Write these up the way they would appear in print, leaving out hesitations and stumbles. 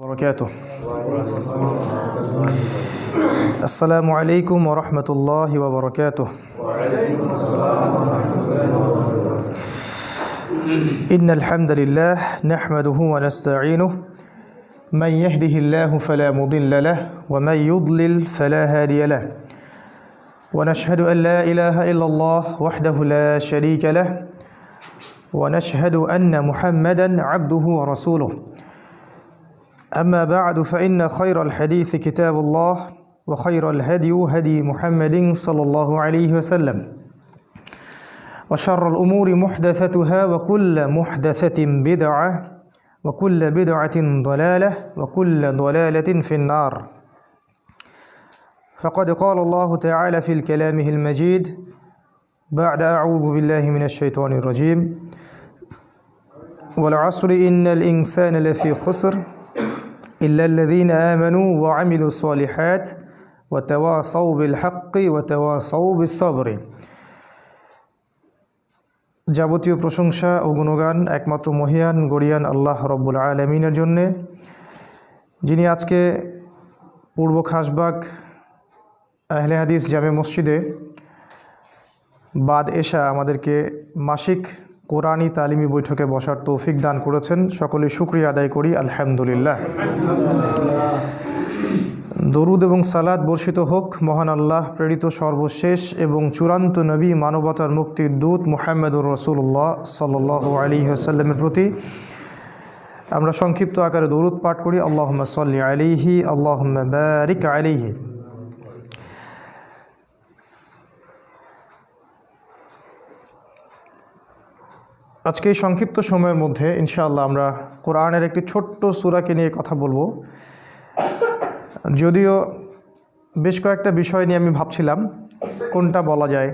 وبركاته. السلام عليكم ورحمة الله وبركاته. إن الحمد لله نحمده ونستعينه من يهده الله فلا مضل له ومن يضلل فلا هادي له ونشهد أن لا إله إلا الله وحده لا شريك له ونشهد أن محمدا عبده ورسوله. أما بعد فإن خير الحديث كتاب الله وخير الهدي هدي محمد صلى الله عليه وسلم وشر الأمور محدثتها وكل محدثة بدعة وكل بدعة ضلالة وكل ضلالة في النار. فقد قال الله تعالى في كلامه المجيد بعد أعوذ بالله من الشيطان الرجيم والعصر إن الإنسان لفي خسر إلا الذين آمنوا وعملوا الصالحات وتواصوا بالحق وتواصوا بالصبر. যাবতীয় প্রশংসা ও গুণগান একমাত্র মহিয়ান গরিয়ান আল্লাহ রব্বুল আলামিনের জন্য, যিনি আজকে পূর্ব খাসবাগ আহলে হাদিস জামে মসজিদে বাদ এশা আমাদেরকে মাসিক কোরআনী তালিমি বৈঠকে বসার তৌফিক দান করেছেন। সকলে শুকরিয়া আদায় করি আলহামদুলিল্লাহ। দরুদ এবং সালাত বর্ষিত হোক মহান আল্লাহ প্রেরিত সর্বশেষ এবং চূড়ান্ত নবী মানবতার মুক্তির দূত মুহাম্মদুর রাসূলুল্লাহ সাল্লাল্লাহু আলাইহি ওয়াসাল্লামের প্রতি। আমরা সংক্ষিপ্ত আকারে দরুদ পাঠ করি, আল্লাহুম্মা সাল্লি আলাইহি আল্লাহুম্মা বারিক আলাইহি। আজকে এই সংক্ষিপ্ত সময়ের মধ্যে ইনশাআল্লাহ আমরা কোরআনের একটি ছোট্ট সূরাকে নিয়ে কথা বলবো। যদিও বেশ কয়েকটা বিষয় নিয়ে আমি ভাবছিলাম কোনটা বলা যায়,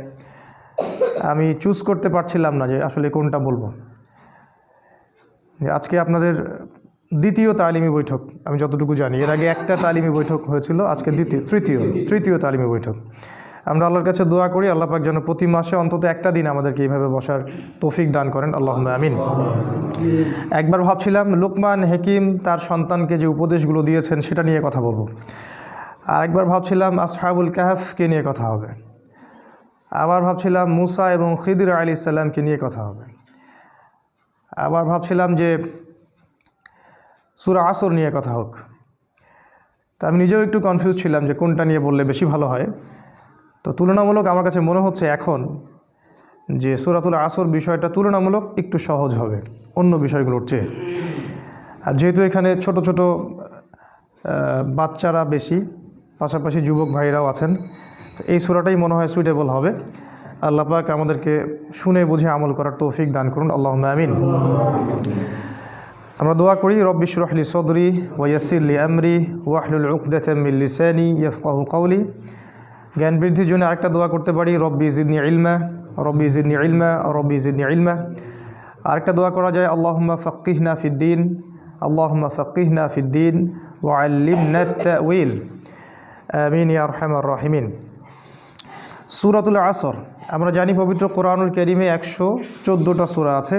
আমি চুজ করতে পারছিলাম না যে আসলে কোনটা বলবো। আজকে আপনাদের দ্বিতীয় তালিমি বৈঠক, আমি যতটুকু জানি এর আগে একটা তালিমি বৈঠক হয়েছিল, আজকে তৃতীয় তালিমি বৈঠক। আমরা আল্লাহর কাছে দোয়া করি আল্লাহ পাক যেন প্রতি মাসে অন্তত একটা দিন আমাদেরকে এইভাবে বসার তৌফিক দান করেন, আল্লাহুম্মা আমিন। একবার ভাবছিলাম লুকমান হাকিম তার সন্তানকে যে উপদেশগুলো দিয়েছেন সেটা নিয়ে কথা বলবো। আর একবার ভাবছিলাম আসহাবুল কাহফকে নিয়ে কথা হবে। আবার ভাবছিলাম মুসা এবং খিদির আলাইহিস সালামকে নিয়ে কথা হবে। আবার ভাবছিলাম যে সূরা আসর নিয়ে কথা হোক। তা আমি নিজেও একটু কনফিউজ ছিলাম যে কোনটা নিয়ে বললে বেশি ভালো হয়। তো তুলনামূলক আমার কাছে মনে হচ্ছে এখন যে সূরাতুল আসর বিষয়টা তুলনামূলক একটু সহজ হবে অন্য বিষয়গুলোর চেয়ে। আর যেহেতু এখানে ছোট ছোট বাচ্চারা বেশি, পাশাপাশি যুবক ভাইরাও আছেন, তো এই সূরাটাই মনে হয় সুইটেবল হবে। আল্লাহ পাক আমাদেরকে শুনে বুঝে আমল করার তৌফিক দান করুন, আল্লাহুম্মা আমিন। আমরা দোয়া করি রব্বি ইশরাহ লি সাদরি ওয়া ইয়াসসির লি আমরি ওয়াহলুল উকদাতাম মিন লিসানি ইয়াফকাহু কওলি। জ্ঞান বৃদ্ধির জন্য আরেকটা দোয়া করতে পারি রব্বি জিদনি ইলমা রব্বি জিদনি ইলমা রব্বি জিদনি ইলমা। আরেকটা দোয়া করা যায় আল্লাহুম্মা ফাক্কিহনা ফিদ্দিন আল্লাহুম্মা ফাক্কিহনা ফিদ্দিন ওয়া আল্লিমনা তা'উইল আমিন ইয়া আরহামার রাহিমিন। সূরাতুল আসর, আমরা জানি পবিত্র কোরআনুল কারীমে 114টা সূরা আছে।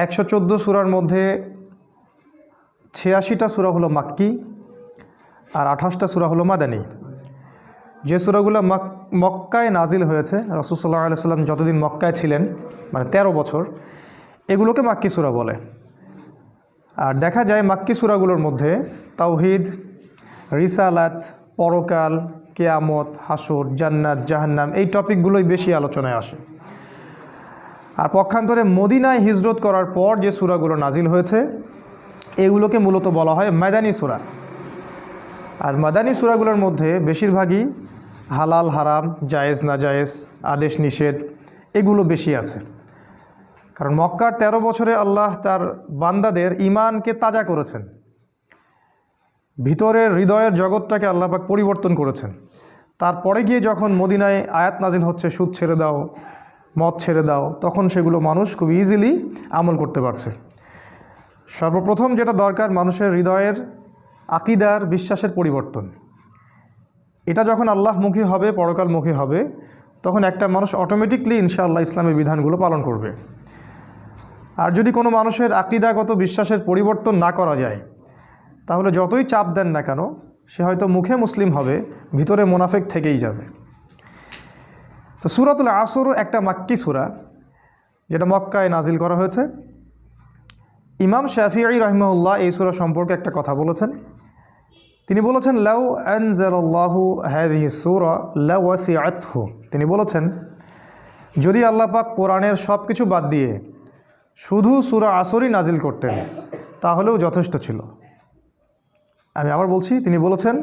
114 সূরার মধ্যে 86টা সূরা হলো মাক্কি আর 28টা সূরা হলো মাদানী। যে সূরাগুলো মক্কায় নাজিল হয়েছে, রাসূল সাল্লাল্লাহু আলাইহি ওয়াসাল্লাম যতদিন মক্কায় ছিলেন মানে 13 বছর, এগুলোকে মাক্কি সূরা বলে। আর দেখা যায় মাক্কি সূরাগুলোর মধ্যে তাওহীদ, রিসালাত, পরকাল, কিয়ামত, হাসর, জান্নাত, জাহান্নাম এই টপিকগুলোই বেশি আলোচনায় আসে। আর পক্ষান্তরে মদিনায় হিজরত করার পর যে সূরাগুলো নাজিল হয়েছে এগুলোকে মূলত বলা হয় মাদানী সূরা। আর মাদানী সূরাগুলোর মধ্যে বেশিরভাগই হালাল হারাম, জায়েজ না জায়েজ, আদেশ নিষেধ এগুলো বেশি আছে। কারণ মক্কার 13 বছরে আল্লাহ তার বান্দাদের ঈমানকে তাজা করেছেন, ভিতরের হৃদয়ের জগৎটাকে আল্লাহ পাক পরিবর্তন করেছেন। তারপরে গিয়ে যখন মদিনায় আয়াত নাজিল হচ্ছে সুদ ছেড়ে দাও, মদ ছেড়ে দাও, তখন সেগুলো মানুষ খুব ইজিলি আমল করতে পারছে। সর্বপ্রথম যেটা দরকার মানুষের হৃদয়ের আকিদার বিশ্বাসের পরিবর্তন। এটা যখন আল্লাহমুখী হবে, পরকালমুখী হবে, তখন একটা মানুষ অটোমেটিকলি ইনশাআল্লাহ ইসলামের বিধানগুলো পালন করবে। আর যদি কোনো মানুষের আকীদাগত বিশ্বাসের পরিবর্তন না করা যায়, তাহলে যতই চাপ দেন না কেন সে হয়তো মুখে মুসলিম হবে, ভিতরে মুনাফিক থেকেই যাবে। তো সূরাতুল আসর একটা মাক্কি সূরা, যেটা মক্কায় নাজিল করা হয়েছে। ইমাম শাফিঈ রাহিমাহুল্লাহ এই সূরা সম্পর্কে একটা কথা বলেছেন। তিনি বলেছেন, লাউ আনজালাল্লাহু হাযিহিস সূরা লাওয়াসিআতহু। তিনি বলেছেন, যদি আল্লাহ পাক কোরআনের সব কিছু বাদ দিয়ে শুধু সূরা আসরই নাজিল করতেন তাহলেও যথেষ্ট ছিল। আমি আবার বলছি, তিনি বলেছেন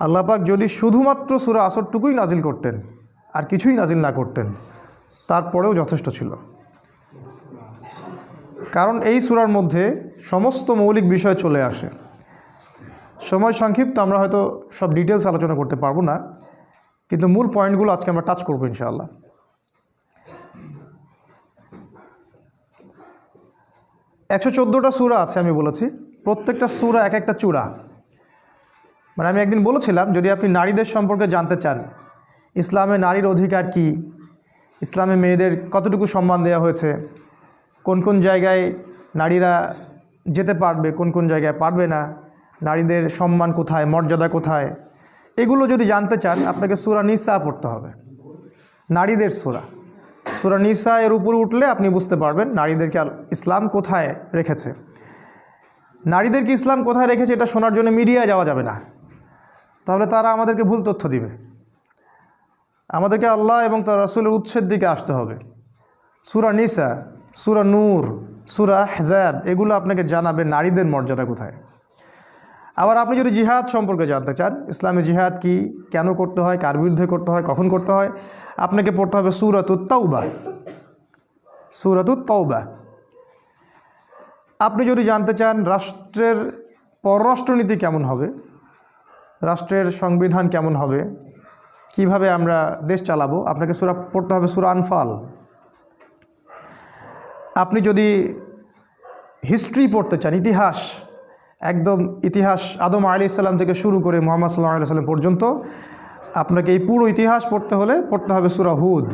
আল্লাহ পাক যদি শুধুমাত্র সূরা আসরটুকুই নাজিল করতেন আর কিছুই নাজিল না করতেন তারপরেও যথেষ্ট ছিল। কারণ এই সূরার মধ্যে সমস্ত মৌলিক বিষয় চলে আসে। সময় সংক্ষিপ্ত, আমরা হয়তো সব ডিটেলস আলোচনা করতে পারবো না, কিন্তু মূল পয়েন্টগুলো আজকে আমরা টাচ করবো ইনশাআল্লাহ। 114টা সূরা আছে আমি বলেছি, প্রত্যেকটা সূরা এক একটা চূড়া। মানে আমি একদিন বলেছিলাম, যদি আপনি নারীদের সম্পর্কে জানতে চান, ইসলামে নারীর অধিকার কি, ইসলামে মেয়েদের কতটুকু সম্মান দেওয়া হয়েছে, কোন কোন জায়গায় নারীরা যেতে পারবে, কোন কোন জায়গায় পারবে না, নারীদের সম্মান কোথায়, মর্যাদা কোথায়, এগুলো যদি জানতে চান আপনাকে সূরা নিসা পড়তে হবে। নারীদের সূরা, সূরা নিসা এর উপরে উঠলে আপনি বুঝতে পারবেন নারীদেরকে ইসলাম কোথায় রেখেছে। নারীদেরকে ইসলাম কোথায় রেখেছে এটা শোনার জন্য মিডিয়ায় যাওয়া যাবে না, তাহলে তারা আমাদেরকে ভুল তথ্য দিবে। আমাদেরকে আল্লাহ এবং তার রাসূলের উৎসের দিকে আসতে হবে। সূরা নিসা, সূরা নূর, সূরা আহজাব এগুলো আপনাকে জানাবে নারীদের মর্যাদা কোথায়। আবার আপনি যদি জিহাদ সম্পর্কে জানতে চান, ইসলামে জিহাদ কি, কেন করতে হয়, কার বিরুদ্ধে করতে হয়, কখন করতে হয়, আপনাকে পড়তে হবে সূরাতুত তাওবা। সূরাতুত তাওবা। আপনি যদি জানতে চান রাষ্ট্রের পররাষ্ট্রনীতি কেমন হবে, রাষ্ট্রের সংবিধান কেমন হবে, কিভাবে আমরা দেশ চালাবো, আপনাকে সূরা পড়তে হবে সূরা আনফাল। আপনি যদি হিস্ট্রি পড়তে চান, ইতিহাস, একদম ইতিহাস আদম আলাইহিস সালাম থেকে শুরু করে মুহাম্মদ সাল্লাল্লাহু আলাইহি সাল্লাম পর্যন্ত আপনাকে এই পুরো ইতিহাস পড়তে হলে পড়তে হবে সূরা হুদ,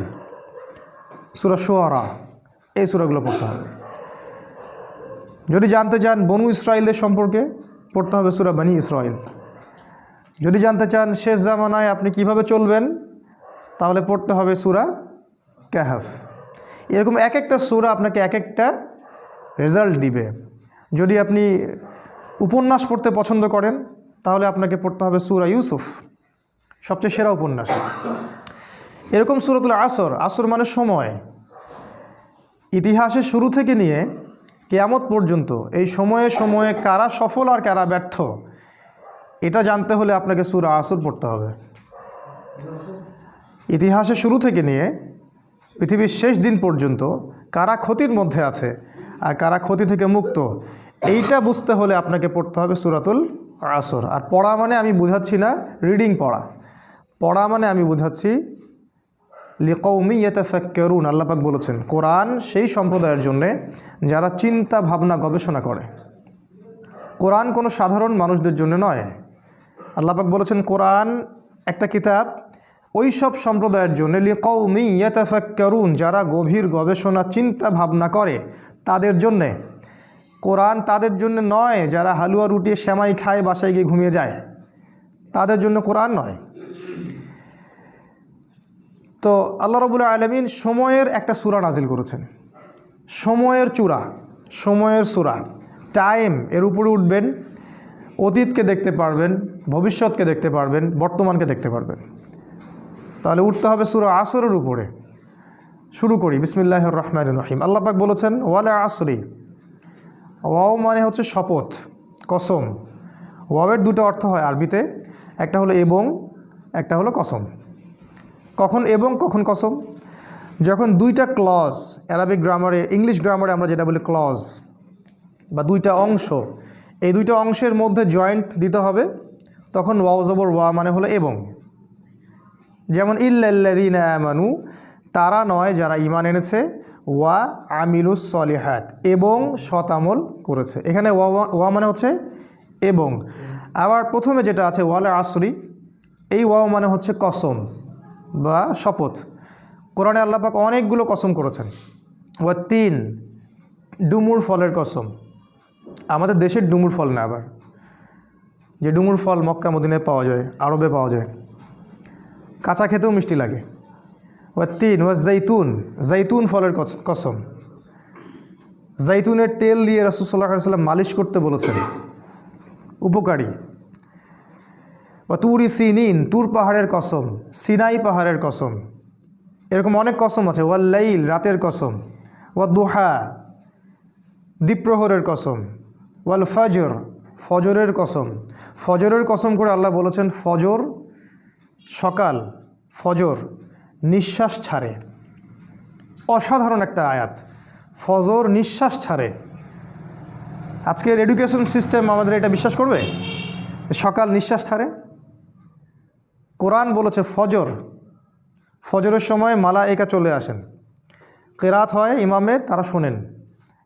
সূরা শুআরা, এই সূরাগুলো পড়তে হবে। যদি জানতে চান বনু ইসরাইলদের সম্পর্কে পড়তে হবে সূরা বনী ইসরাইল। যদি জানতে চান শেষ জামানায় আপনি কিভাবে চলবেন তাহলে পড়তে হবে সূরা কাহফ। এরকম এক একটা সূরা আপনাকে এক একটা রেজাল্ট দিবে। যদি আপনি উপন্যাস পড়তে পছন্দ করেন তাহলে আপনাকে পড়তে হবে সূরা ইউসুফ, সবচেয়ে সেরা উপন্যাস। এরকম সূরাতুল আসর, আসর মানে সময়, ইতিহাসের শুরু থেকে নিয়ে কিয়ামত পর্যন্ত এই সময়ে সময়ে কারা সফল আর কারা ব্যর্থ এটা জানতে হলে আপনাকে সূরা আসর পড়তে হবে। ইতিহাসের শুরু থেকে নিয়ে পৃথিবীর শেষ দিন পর্যন্ত কারা ক্ষতির মধ্যে আছে আর কারা ক্ষতি থেকে মুক্ত, এইটা বুঝতে হলে আপনাকে পড়তে হবে সূরাতুল আসর। আর পড়া মানে আমি বুঝাচ্ছি না রিডিং পড়া, পড়া মানে আমি বুঝাচ্ছি লিকাউমি ইয়াতাফাক্কারুন। আল্লাহ পাক বলেছেন কোরআন সেই সম্প্রদায়ের জন্যে যারা চিন্তা ভাবনা গবেষণা করে। কোরআন কোনো সাধারণ মানুষদের জন্য নয়। আল্লাহ পাক বলেছেন কোরআন একটা কিতাব ওই সব সম্প্রদায়ের জন্য লিকাউমি ইয়াতাফাক্কারুন, যারা গভীর গবেষণা চিন্তা ভাবনা করে তাদের জন্যে। কোরআন তাদের জন্য নয় যারা হালুয়া রুটি সেমাই খায় বাসায় গিয়ে ঘুমিয়ে যায়, তাদের জন্য কোরআন নয়। তো আল্লাহ রাব্বুল আলামিন সময়ের একটা সূরা নাজিল করেছেন, সময়ের চূড়া, সময়ের সূরা। টাইম, এর উপরে উঠবেন, অতীতকে দেখতে পারবেন, ভবিষ্যৎকে দেখতে পারবেন, বর্তমানকে দেখতে পারবেন। তাহলে উঠতে হবে সূরা আসরের উপরে। শুরু করি, বিসমিল্লাহির রহমানির রহিম। আল্লাহ পাক বলেছেন ওয়ালা আসরি। ওয়াও মানে হচ্ছে শপথ, কসম। ওয়াওয়ের দুটো অর্থ হয় আরবিতে, একটা হলো এবং, একটা হলো কসম। কখন এবং কখন কসম? যখন দুইটা ক্লজ, অ্যারাবিক গ্রামারে, ইংলিশ গ্রামারে আমরা যেটা বলি ক্লজ, বা দুইটা অংশ, এই দুইটা অংশের মধ্যে জয়েন্ট দিতে হবে, তখন ওয়াও জবর ওয়া মানে হলো এবং। যেমন ইল্লাল্লাযীনা আমানু, তারা নয় যারা ঈমান এনেছে, ওয়া আমিলুস সলিহাত, এবং সৎ আমল করেছে। এখানে ওয়া মানে হচ্ছে এবং। আবার প্রথমে যেটা আছে ওয়ালা আসরি, এই ওয়াও মানে হচ্ছে কসম বা শপথ। কোরআনে আল্লাহ পাক অনেকগুলো কসম করেছেন। ওয়া তিন, ডুমুর ফলের কসম। আমাদের দেশের ডুমুর ফল না, আবার যে ডুমুর ফল মক্কা মদিনায় পাওয়া যায়, আরবে পাওয়া যায়, কাঁচা খেতেও মিষ্টি লাগে। ওয়াত্তিন ওয়াজ্জাইতুন, জাইতুন ফলের কসম, জাইতুনের তেল দিয়ে রাসূল সাল্লাল্লাহু আলাইহি ওয়াসাল্লাম মালিশ করতে বলেছেন, উপকারী। ওয়া তুরি সিনিন, তুর পাহাড়ের কসম, সিনাই পাহাড়ের কসম, এরকম অনেক কসম আছে। ওয়াল লাইল, রাতের কসম। ওয়া দুহা, দ্বীপ্রহরের কসম। ওয়াল ফজর, ফজরের কসম। ফজরের কসম করে আল্লাহ বলেছেন ফজর, সকাল, ফজর নিঃশ্বাস ছাড়ে। অসাধারণ একটা আয়াত, ফজর নিঃশ্বাস ছাড়ে। আজকের এডুকেশন সিস্টেম আমাদের এটা বিশ্বাস করবে? সকাল নিঃশ্বাস ছাড়ে। কোরআন বলেছে ফজর, ফজরের সময় মালায়েকা চলে আসেন, কেরাত হয় ইমামের, তারা শোনেন।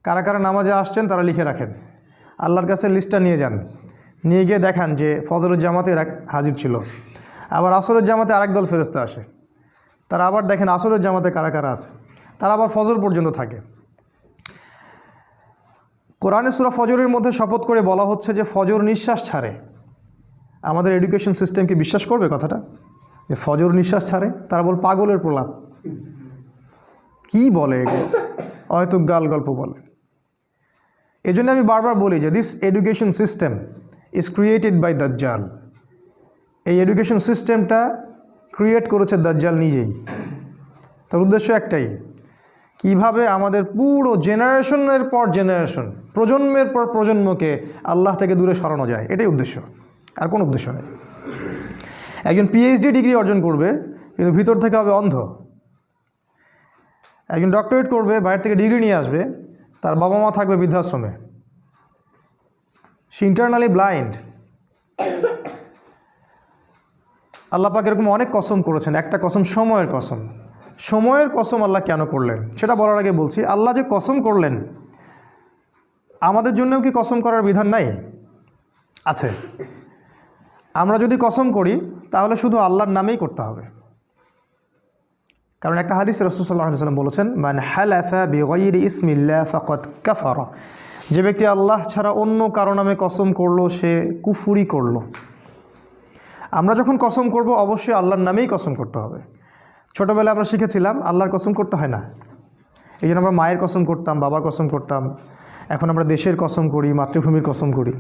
কারা কারা নামাজে আসছেন তারা লিখে রাখেন, আল্লাহর কাছে লিস্টটা নিয়ে যান, নিয়ে গিয়ে দেখান যে ফজরের জামাতে হাজির ছিল। আবার আসরের জামাতে আরেক দল ফেরেশতা আসে, তারা আবার দেখেন আসরের জামাতে কারা কারা আছে, তারা আবার ফজর পর্যন্ত থাকে। কোরআনে সূরা ফজরের মধ্যে শপথ করে বলা হচ্ছে যে ফজর নিঃশ্বাস ছাড়ে। আমাদের এডুকেশন সিস্টেম কি বিশ্বাস করবে কথাটা, যে ফজর নিঃশ্বাস ছাড়ে? তারা বল পাগলের প্রলাপ, কি বলে এগুলো, হয়তো গাল গল্প বলে। এই জন্য আমি বারবার বলি যে this education system is created by দাজ্জাল। এই এডুকেশন সিস্টেমটা ক্রিয়েট করেছে দাজ্জাল নিজেই। তার উদ্দেশ্য একটাই, কিভাবে আমাদের পুরো জেনারেশনের পর জেনারেশন, প্রজন্মের পর প্রজন্মকে আল্লাহ থেকে দূরে সরানো যায়, এটাই উদ্দেশ্য, আর কোনো উদ্দেশ্য নেই। একজন পিএইচডি ডিগ্রি অর্জন করবে কিন্তু ভিতর থেকে হবে অন্ধ। একজন ডক্টরেট করবে, বাইরে থেকে ডিগ্রি নিয়ে আসবে, তার বাবা মা থাকবে বৃদ্ধাশ্রমে, সে ইন্টারনালি ব্লাইন্ড। আল্লাহ পাক এরকম অনেক কসম করেছেন, একটা কসম সময়ের কসম। সময়ের কসম আল্লাহ কেন করলেন সেটা বলার আগে বলছি, আল্লাহ যে কসম করলেন, আমাদের জন্যও কি কসম করার বিধান নাই? আছে। আমরা যদি কসম করি তাহলে শুধু আল্লাহর নামেই করতে হবে। কারণ একটা হাদিসে রাসূল সাল্লাল্লাহু আলাইহি ওয়াসাল্লাম বলেছেন, মান হালাফা বিগাইরি ইসমিল্লাহ ফাকাদ কাফারা, যে ব্যক্তি আল্লাহ ছাড়া অন্য কারো নামে কসম করলো সে কুফরি করলো। আমরা যখন কসম করব অবশ্যই আল্লাহর নামেই কসম করতে হবে। ছোটোবেলায় আমরা শিখেছিলাম আল্লাহর কসম করতে হয় না, এই জন্য আমরা মায়ের কসম করতাম, বাবার কসম করতাম। এখন আমরা দেশের কসম করি, মাতৃভূমির কসম করি।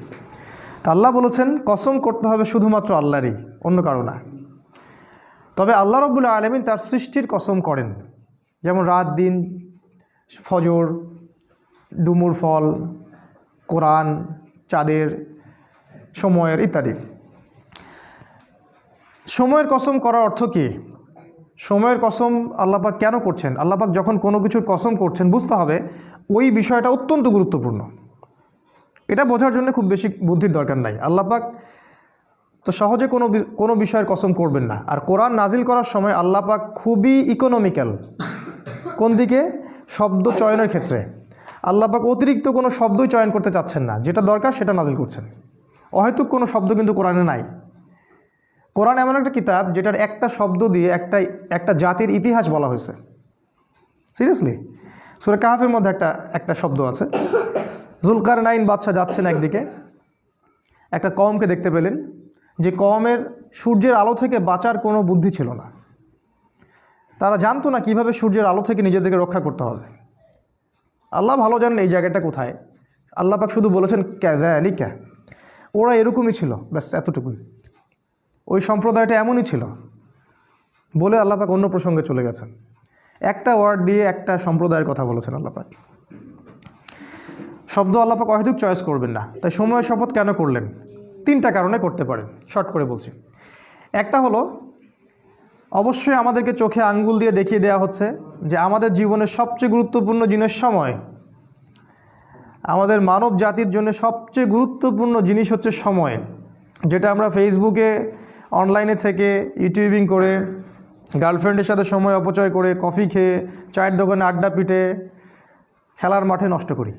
তা আল্লাহ বলেছেন কসম করতে হবে শুধুমাত্র আল্লাহরই, অন্য কারো না। তবে আল্লাহ রাব্বুল আলামিন তার সৃষ্টির কসম করেন, যেমন রাত দিন, ফজর, ডুমুর ফল, কোরআন, চাঁদের, সময়ের ইত্যাদি। সময়ের কসম করার অর্থ কী? সময়ের কসম আল্লাহ পাক কেন করছেন? আল্লাহ পাক যখন কোনো কিছুর কসম করছেন বুঝতে হবে ওই বিষয়টা অত্যন্ত গুরুত্বপূর্ণ। এটা বোঝার জন্য খুব বেশি বুদ্ধির দরকার নাই। আল্লাহ পাক তো সহজে কোনো বিষয়ের কসম করবেন না। আর কোরআন নাজিল করার সময় আল্লাহ পাক খুবই ইকোনমিক্যাল। কোন দিকে? শব্দ চয়নের ক্ষেত্রে আল্লাহ পাক অতিরিক্ত কোনো শব্দই চয়ন করতে চাচ্ছেন না, যেটা দরকার সেটা নাজিল করছেন। অহেতুক কোনো শব্দ কিন্তু কোরআনে নাই। কোরআন এমন একটা কিতাব যেটার একটা শব্দ দিয়ে একটা জাতির ইতিহাস বলা হয়েছে। সিরিয়াসলি, সূরা কাহফের মধ্যে একটা শব্দ আছে, জুলকারনাইন বাদশা যাচ্ছেন একদিকে, একটা কওমকে দেখতে পেলেন যে কওমের সূর্যের আলো থেকে বাঁচার কোনো বুদ্ধি ছিল না। তারা জানতো না কিভাবে সূর্যের আলো থেকে নিজেদেরকে রক্ষা করতে হবে। আল্লাহ ভালো জানেন এই জায়গাটা কোথায়। আল্লাহ পাক শুধু বলেছেন ক্যাযালিকা, ওরা এরকমই ছিল, ব্যাস এতটুকুই। ওই সম্প্রদায়টা এমনই ছিল বলে আল্লাহ পাক অন্য প্রসঙ্গে চলে গেছেন। একটা ওয়ার্ড দিয়ে একটা সম্প্রদায়ের কথা বলেছেন আল্লাহ পাক। শব্দ আল্লাহ পাক অহেতুক চয়েস করবেন না। তাই সময়ের শপথ কেন করলেন? 3টা কারণে করতে পারেন, শর্ট করে বলছি। একটা হলো, অবশ্যই আমাদেরকে চোখে আঙ্গুল দিয়ে দেখিয়ে দেওয়া হচ্ছে যে আমাদের জীবনের সবচেয়ে গুরুত্বপূর্ণ জিনিস সময়। আমাদের মানব জাতির জন্য সবচেয়ে গুরুত্বপূর্ণ জিনিস হচ্ছে সময়, যেটা আমরা ফেসবুকে, অনলাইনে থেকে, ইউটিউবিং করে, গার্লফ্রেন্ডের সাথে সময় অপচয় করে, কফি খেয়ে, চায়ের দোকানে আড্ডা পিটে, খেলার মাঠে নষ্ট করি।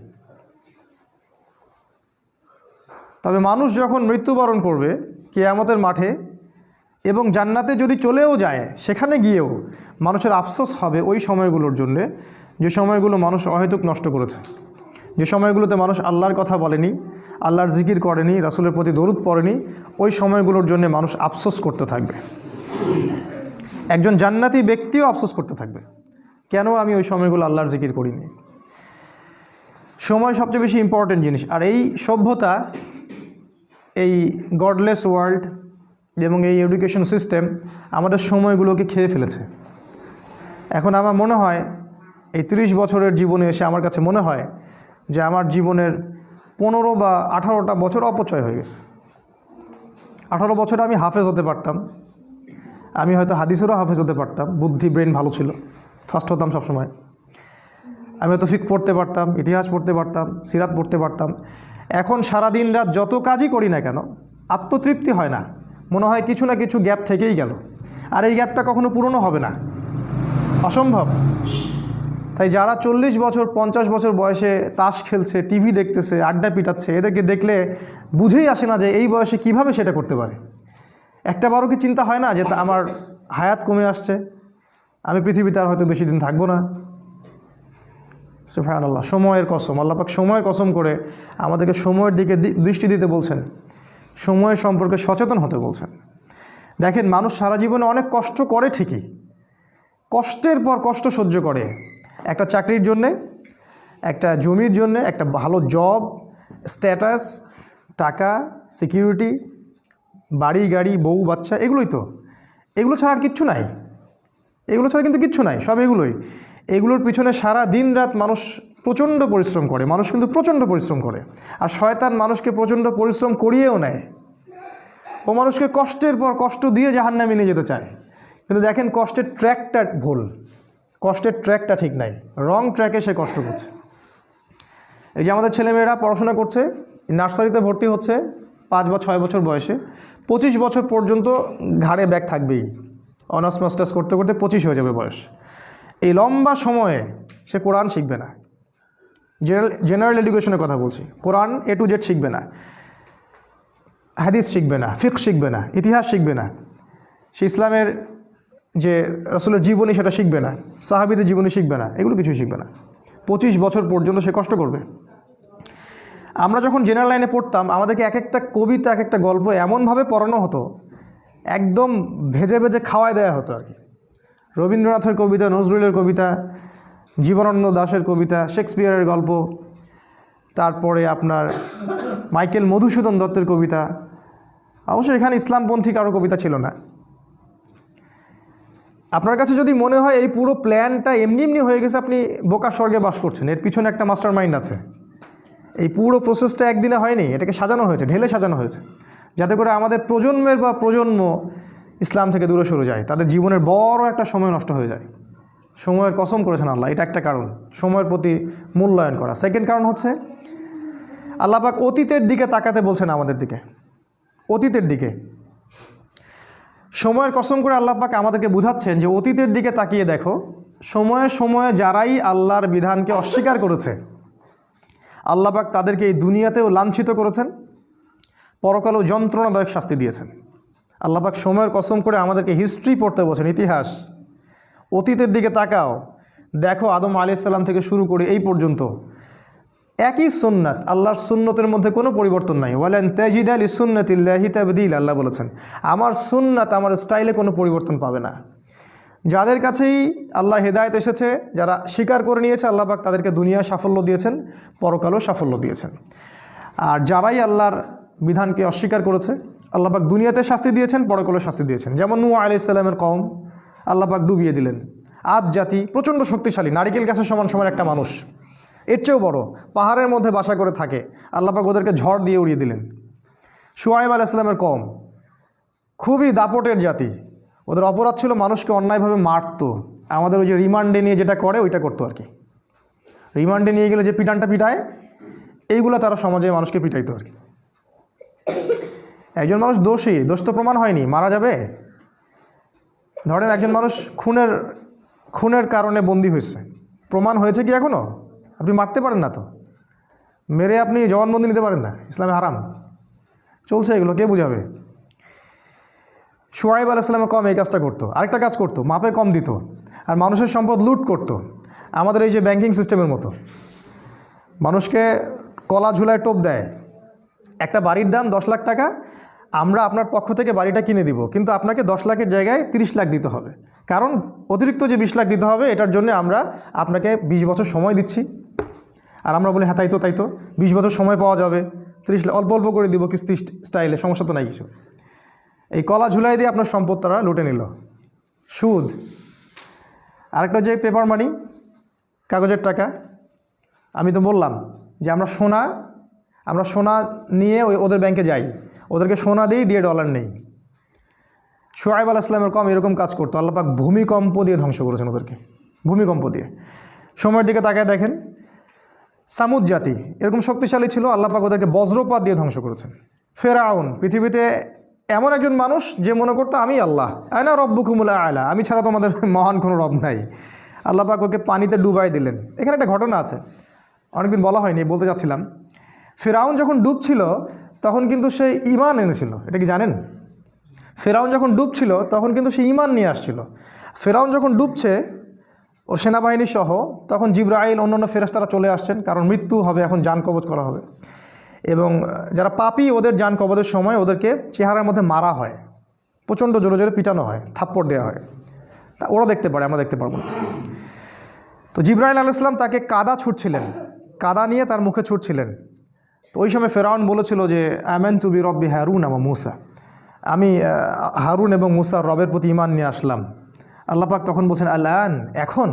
তবে মানুষ যখন মৃত্যুবরণ করবে কিয়ামতের মাঠে এবং জান্নাতে যদি চলেও যায়, সেখানে গিয়েও মানুষের আফসোস হবে ওই সময়গুলোর জন্যে যে সময়গুলো মানুষ অহেতুক নষ্ট করেছে, যে সময়গুলোতে মানুষ আল্লাহর কথা বলেনি, আল্লাহর জিকির করেনি, রাসূলের প্রতি দরুদ পড়েনি, ওই সময়গুলোর জন্য মানুষ আফসোস করতে থাকবে। একজন জান্নাতি ব্যক্তিও আফসোস করতে থাকবে, কেন আমি ওই সময়গুলো আল্লাহর জিকির করিনি। সময় সবচেয়ে বেশি ইম্পর্টেন্ট জিনিস। আর এই সভ্যতা, এই গডলেস ওয়ার্ল্ড এবং এই এডুকেশন সিস্টেম আমাদের সময়গুলোকে খেয়ে ফেলেছে। এখন আমার মনে হয় এই 30 বছরের জীবনে এসে আমার কাছে মনে হয় যে আমার জীবনের 15 বা 18টা বছর অপচয় হয়ে গেছে। 18 বছরে আমি হাফেজ হতে পারতাম, আমি হয়তো হাদিসেরও হাফেজ হতে পারতাম, বুদ্ধি ব্রেন ভালো ছিল, ফার্স্ট হতাম সবসময়। আমি হয়তো ফিক পড়তে পারতাম, ইতিহাস পড়তে পারতাম, সিরাত পড়তে পারতাম। এখন সারাদিন রাত যত কাজই করি না কেন আত্মতৃপ্তি হয় না, মনে হয় কিছু না কিছু গ্যাপ থেকেই গেল, আর এই গ্যাপটা কখনো পূরণও হবে না, অসম্ভব। তাই যারা 40 বছর 50 বছর বয়সে তাস খেলছে, টিভি দেখতেছে, আড্ডা পিটাচ্ছে, এদেরকে দেখলে বুঝেই আসে না যে এই বয়সে কিভাবে সেটা করতে পারে। একটা বারও কি চিন্তা হয় না যে আমার হায়াত কমে আসছে, আমি পৃথিবীতে আর হয়তো বেশি দিন থাকবো না। সুবহানাল্লাহ, সময়ের কসম, আল্লাহ পাক সময়ের কসম করে আমাদেরকে সময়ের দিকে দৃষ্টি দিতে বলছেন, সময় সম্পর্কে সচেতন হতে বলছেন। দেখেন, মানুষ সারা জীবনে অনেক কষ্ট করে ঠিকই, কষ্টের পর কষ্ট সহ্য করে, একটা চাকরির জন্যে, একটা জমির জন্যে, একটা ভালো জব, স্ট্যাটাস, টাকা, সিকিউরিটি, বাড়ি গাড়ি, বউ বাচ্চা, এগুলোই তো। এগুলো ছাড়া আর কিচ্ছু নাই, এগুলো ছাড়া কিন্তু কিচ্ছু নাই, সব এগুলোই। এগুলোর পিছনে সারা দিন রাত মানুষ প্রচণ্ড পরিশ্রম করে, মানুষ কিন্তু প্রচণ্ড পরিশ্রম করে। আর শয়তান মানুষকে প্রচণ্ড পরিশ্রম করিয়েও নেয়, ও মানুষকে কষ্টের পর কষ্ট দিয়ে জাহান্নামে নিয়ে যেতে চায়। কিন্তু দেখেন, কষ্টের ট্র্যাকটা ভুল, কষ্টের ট্র্যাকটা ঠিক নাই, রং ট্র্যাকে সে কষ্ট করছে। এই যে আমাদের ছেলেমেয়েরা পড়াশোনা করছে, নার্সারিতে ভর্তি হচ্ছে 5 বা 6 বছর বয়সে, 25 বছর পর্যন্ত ঘাড়ে ব্যাগ থাকবেই, অনার্স মাস্টার্স করতে করতে 25 হয়ে যাবে বয়স। এই লম্বা সময়ে সে কোরআন শিখবে না, জেনারেল এডুকেশনের কথা বলছি, কোরআন A to Z শিখবে না, হাদিস শিখবে না, ফিকহ শিখবে না, ইতিহাস শিখবে না, সে ইসলামের যে রাসূলের জীবনী সেটা শিখবে না, সাহাবীদের জীবনী শিখবে না, এগুলো কিছুই শিখবে না। 25 বছর পর্যন্ত সে কষ্ট করবে। আমরা যখন জেনারেল লাইনে পড়তাম, আমাদেরকে এক একটা কবিতা, এক একটা গল্প এমনভাবে পড়ানো হতো, একদম ভেজে ভেজে খাওয়াই দেওয়া হতো আর কি। রবীন্দ্রনাথের কবিতা, নজরুলের কবিতা, জীবনানন্দ দাশের কবিতা, শেক্সপিয়ারের গল্প, তারপরে আপনার মাইকেল মধুসূদন দত্তের কবিতা। অবশ্য এখানে ইসলামপন্থী কারো কবিতা ছিল না। আপনার কাছে যদি মনে হয় এই পুরো প্ল্যানটা এমনি এমনি হয়ে গেছে, আপনি বোকার স্বর্গে বাস করছেন, এর পিছনে একটা মাস্টার মাইন্ড আছে। এই পুরো প্রসেসটা একদিনে হয়নি, এটাকে সাজানো হয়েছে, ঢেলে সাজানো হয়েছে, যাতে করে আমাদের প্রজন্মের বা প্রজন্ম ইসলাম থেকে দূরে সরে যায়, তাদের জীবনের বড় একটা সময় নষ্ট হয়ে যায়। সময়ের কসম করেছেন আল্লাহ, এটা একটা কারণ, সময়ের প্রতি মূল্যায়ন করা। সেকেন্ড কারণ হচ্ছে আল্লাহ পাক অতীতের দিকে তাকাতে বলছেন আমাদের দিকে, অতীতের দিকে। সময়ের কসম করে আল্লাহ পাক আমাদেরকে বুঝাচ্ছেন যে অতীতের দিকে তাকিয়ে দেখো, সময়ে সময়ে যারাই আল্লাহর বিধানকে অস্বীকার করেছে, আল্লাহ পাক তাদেরকে এই দুনিয়াতেও লাঞ্ছিত করেছেন, পরকালেও যন্ত্রণাদায়ক শাস্তি দিয়েছেন। আল্লাহ পাক সময়ের কসম করে আমাদেরকে হিস্ট্রি পড়তে বলছেন, ইতিহাস। অতীতের দিকে তাকাও, দেখো আদম আলাইহিস সালাম থেকে শুরু করে এই পর্যন্ত একই সুন্নাত, আল্লাহর সুন্নতের মধ্যে কোনো পরিবর্তন নাই। ওয়ালান তাজিদা লিসুন্নাতিল্লাহি তাবদীল, আল্লাহ বলেছেন আমার সুন্নাত, আমার স্টাইলে কোনো পরিবর্তন পাবে না। যাদের কাছেই আল্লাহর হেদায়েত এসেছে, যারা স্বীকার করে নিয়েছে, আল্লাহ পাক তাদেরকে দুনিয়ায় সাফল্য দিয়েছেন, পরকালেও সাফল্য দিয়েছেন। আর যারাই আল্লাহর বিধানকে অস্বীকার করেছে, আল্লাহ পাক দুনিয়াতে শাস্তি দিয়েছেন, পরকালেও শাস্তি দিয়েছেন। যেমন নূহ আলাইহিস সালামের কওম, আল্লাহ পাক ডুবিয়ে দিলেন। আদ জাতি প্রচণ্ড শক্তিশালী, নারিকেল গাছের সমান সমান একটা মানুষ, এর চেয়েও বড়, পাহাড়ের মধ্যে বাসা করে থাকে, আল্লাহ পাক ওদেরকে ঝড় দিয়ে উড়িয়ে দিলেন। শুআয়ব আলাইহিস সালামের কওম খুবই দাপটের জাতি, ওদের অপরাধ ছিল মানুষকে অন্যায়ভাবে মারতো। আমাদের ওই যে রিমান্ডে নিয়ে যেটা করে ওইটা করতো আর কি, রিমান্ডে নিয়ে গেলে যে পিটানটা পিটায়, এইগুলো তারা সমাজে মানুষকে পিটাইতো আর কি। একজন মানুষ দোষী, দোষ তো প্রমাণ হয়নি, মারা যাবে। ধরেন একজন মানুষ খুনের কারণে বন্দী হয়েছে, প্রমাণ হয়েছে কি এখনও? আপনি মারতে পারেন না তো, মেরে আপনি জবানবন্দি নিতে পারেন না, ইসলামে হারাম। চলছে এগুলো, কে বুঝাবে? শুআয়ব আলাইহিস সালামের কম এই কাজটা করতো। আরেকটা কাজ করতো, মাপে কম দিত আর মানুষের সম্পদ লুট করতো। আমাদের এই যে ব্যাংকিং সিস্টেমের মতো, মানুষকে কলা ঝুলায় টোপ দেয়, একটা বাড়ির দাম 10 লাখ টাকা, আমরা আপনার পক্ষ থেকে বাড়িটা কিনে দিব, কিন্তু আপনাকে 10 লাখের জায়গায় 30 লাখ দিতে হবে। কারণ অতিরিক্ত যে 20 লাখ দিতে হবে এটার জন্য আমরা আপনাকে 20 বছর সময় দিচ্ছি। আর আমরা বলি হ্যাঁ তাই তো 20 বছর সময় পাওয়া যাবে, 30 লাখ অল্প অল্প করে দিব কিস্তি স্টাইলে, সমস্যা তো নাই কিছু। এই কলা ঝুলাই দিয়ে আপনার সম্পদ তারা লুটে নিল। সুদ। আরেকটা যে পেপার মানি, কাগজের টাকা। আমি তো বললাম যে আমরা সোনা নিয়ে ওদের ব্যাংকে যাই, ওদেরকে সোনা দিয়ে ডলার নেই। শুআয়ব আলাইহিস সালামের কওম এরকম কাজ করতো, আল্লাহ পাক ভূমিকম্প দিয়ে ধ্বংস করেছেন ওদেরকে, ভূমিকম্প দিয়ে। সময়ের দিকে তাকায় দেখেন, সামুদ জাতি এরকম শক্তিশালী ছিল, আল্লাহ পাক ওদেরকে বজ্রপাত দিয়ে ধ্বংস করেছেন। ফেরাউন পৃথিবীতে এমন একজন মানুষ যে মনে করতো আমি আল্লাহ, আনা রব্বুকুমুল আ'লা, আমি ছাড়া তোমাদের মহান কোনো রব নাই। আল্লাহ পাক ওকে পানিতে ডুবাই দিলেন। এখানে একটা ঘটনা আছে, অনেকদিন বলা হয়নি, বলতে চাচ্ছিলাম। ফেরাউন যখন ডুবছিল তখন কিন্তু সে ঈমান এনেছিল, এটা কি জানেন? ফেরাউন যখন ডুবছিল তখন কিন্তু সে ঈমান নিয়ে আসছিল। ফেরাউন যখন ডুবছে ওর সেনাবাহিনী সহ, তখন জিবরাইল অন্যান্য ফেরেশতারা চলে আসছেন, কারণ মৃত্যু হবে, এখন জান কবজ করা হবে। এবং যারা পাপী ওদের জান কবজের সময় ওদেরকে চেহারার মধ্যে মারা হয়, প্রচণ্ড জোরে জোরে পিটানো হয়, থাপ্পড় দেওয়া হয়। ওরা দেখতে পারে, আমরা দেখতে পারবো না। তো জিবরাইল আলাইহিস সালাম তাকে কাদা ছুটছিলেন, কাদা নিয়ে তার মুখে ছুটছিলেন। তো ওই সময় ফেরাউন বলেছিল যে আমানতু বিরব্বি হারুন ওয়া মূসা, আমি হারুন এবং মূসার রবের প্রতি ঈমান নিয়ে আসলাম। আল্লাহ পাক তখন বলছেন আল-আন, এখন,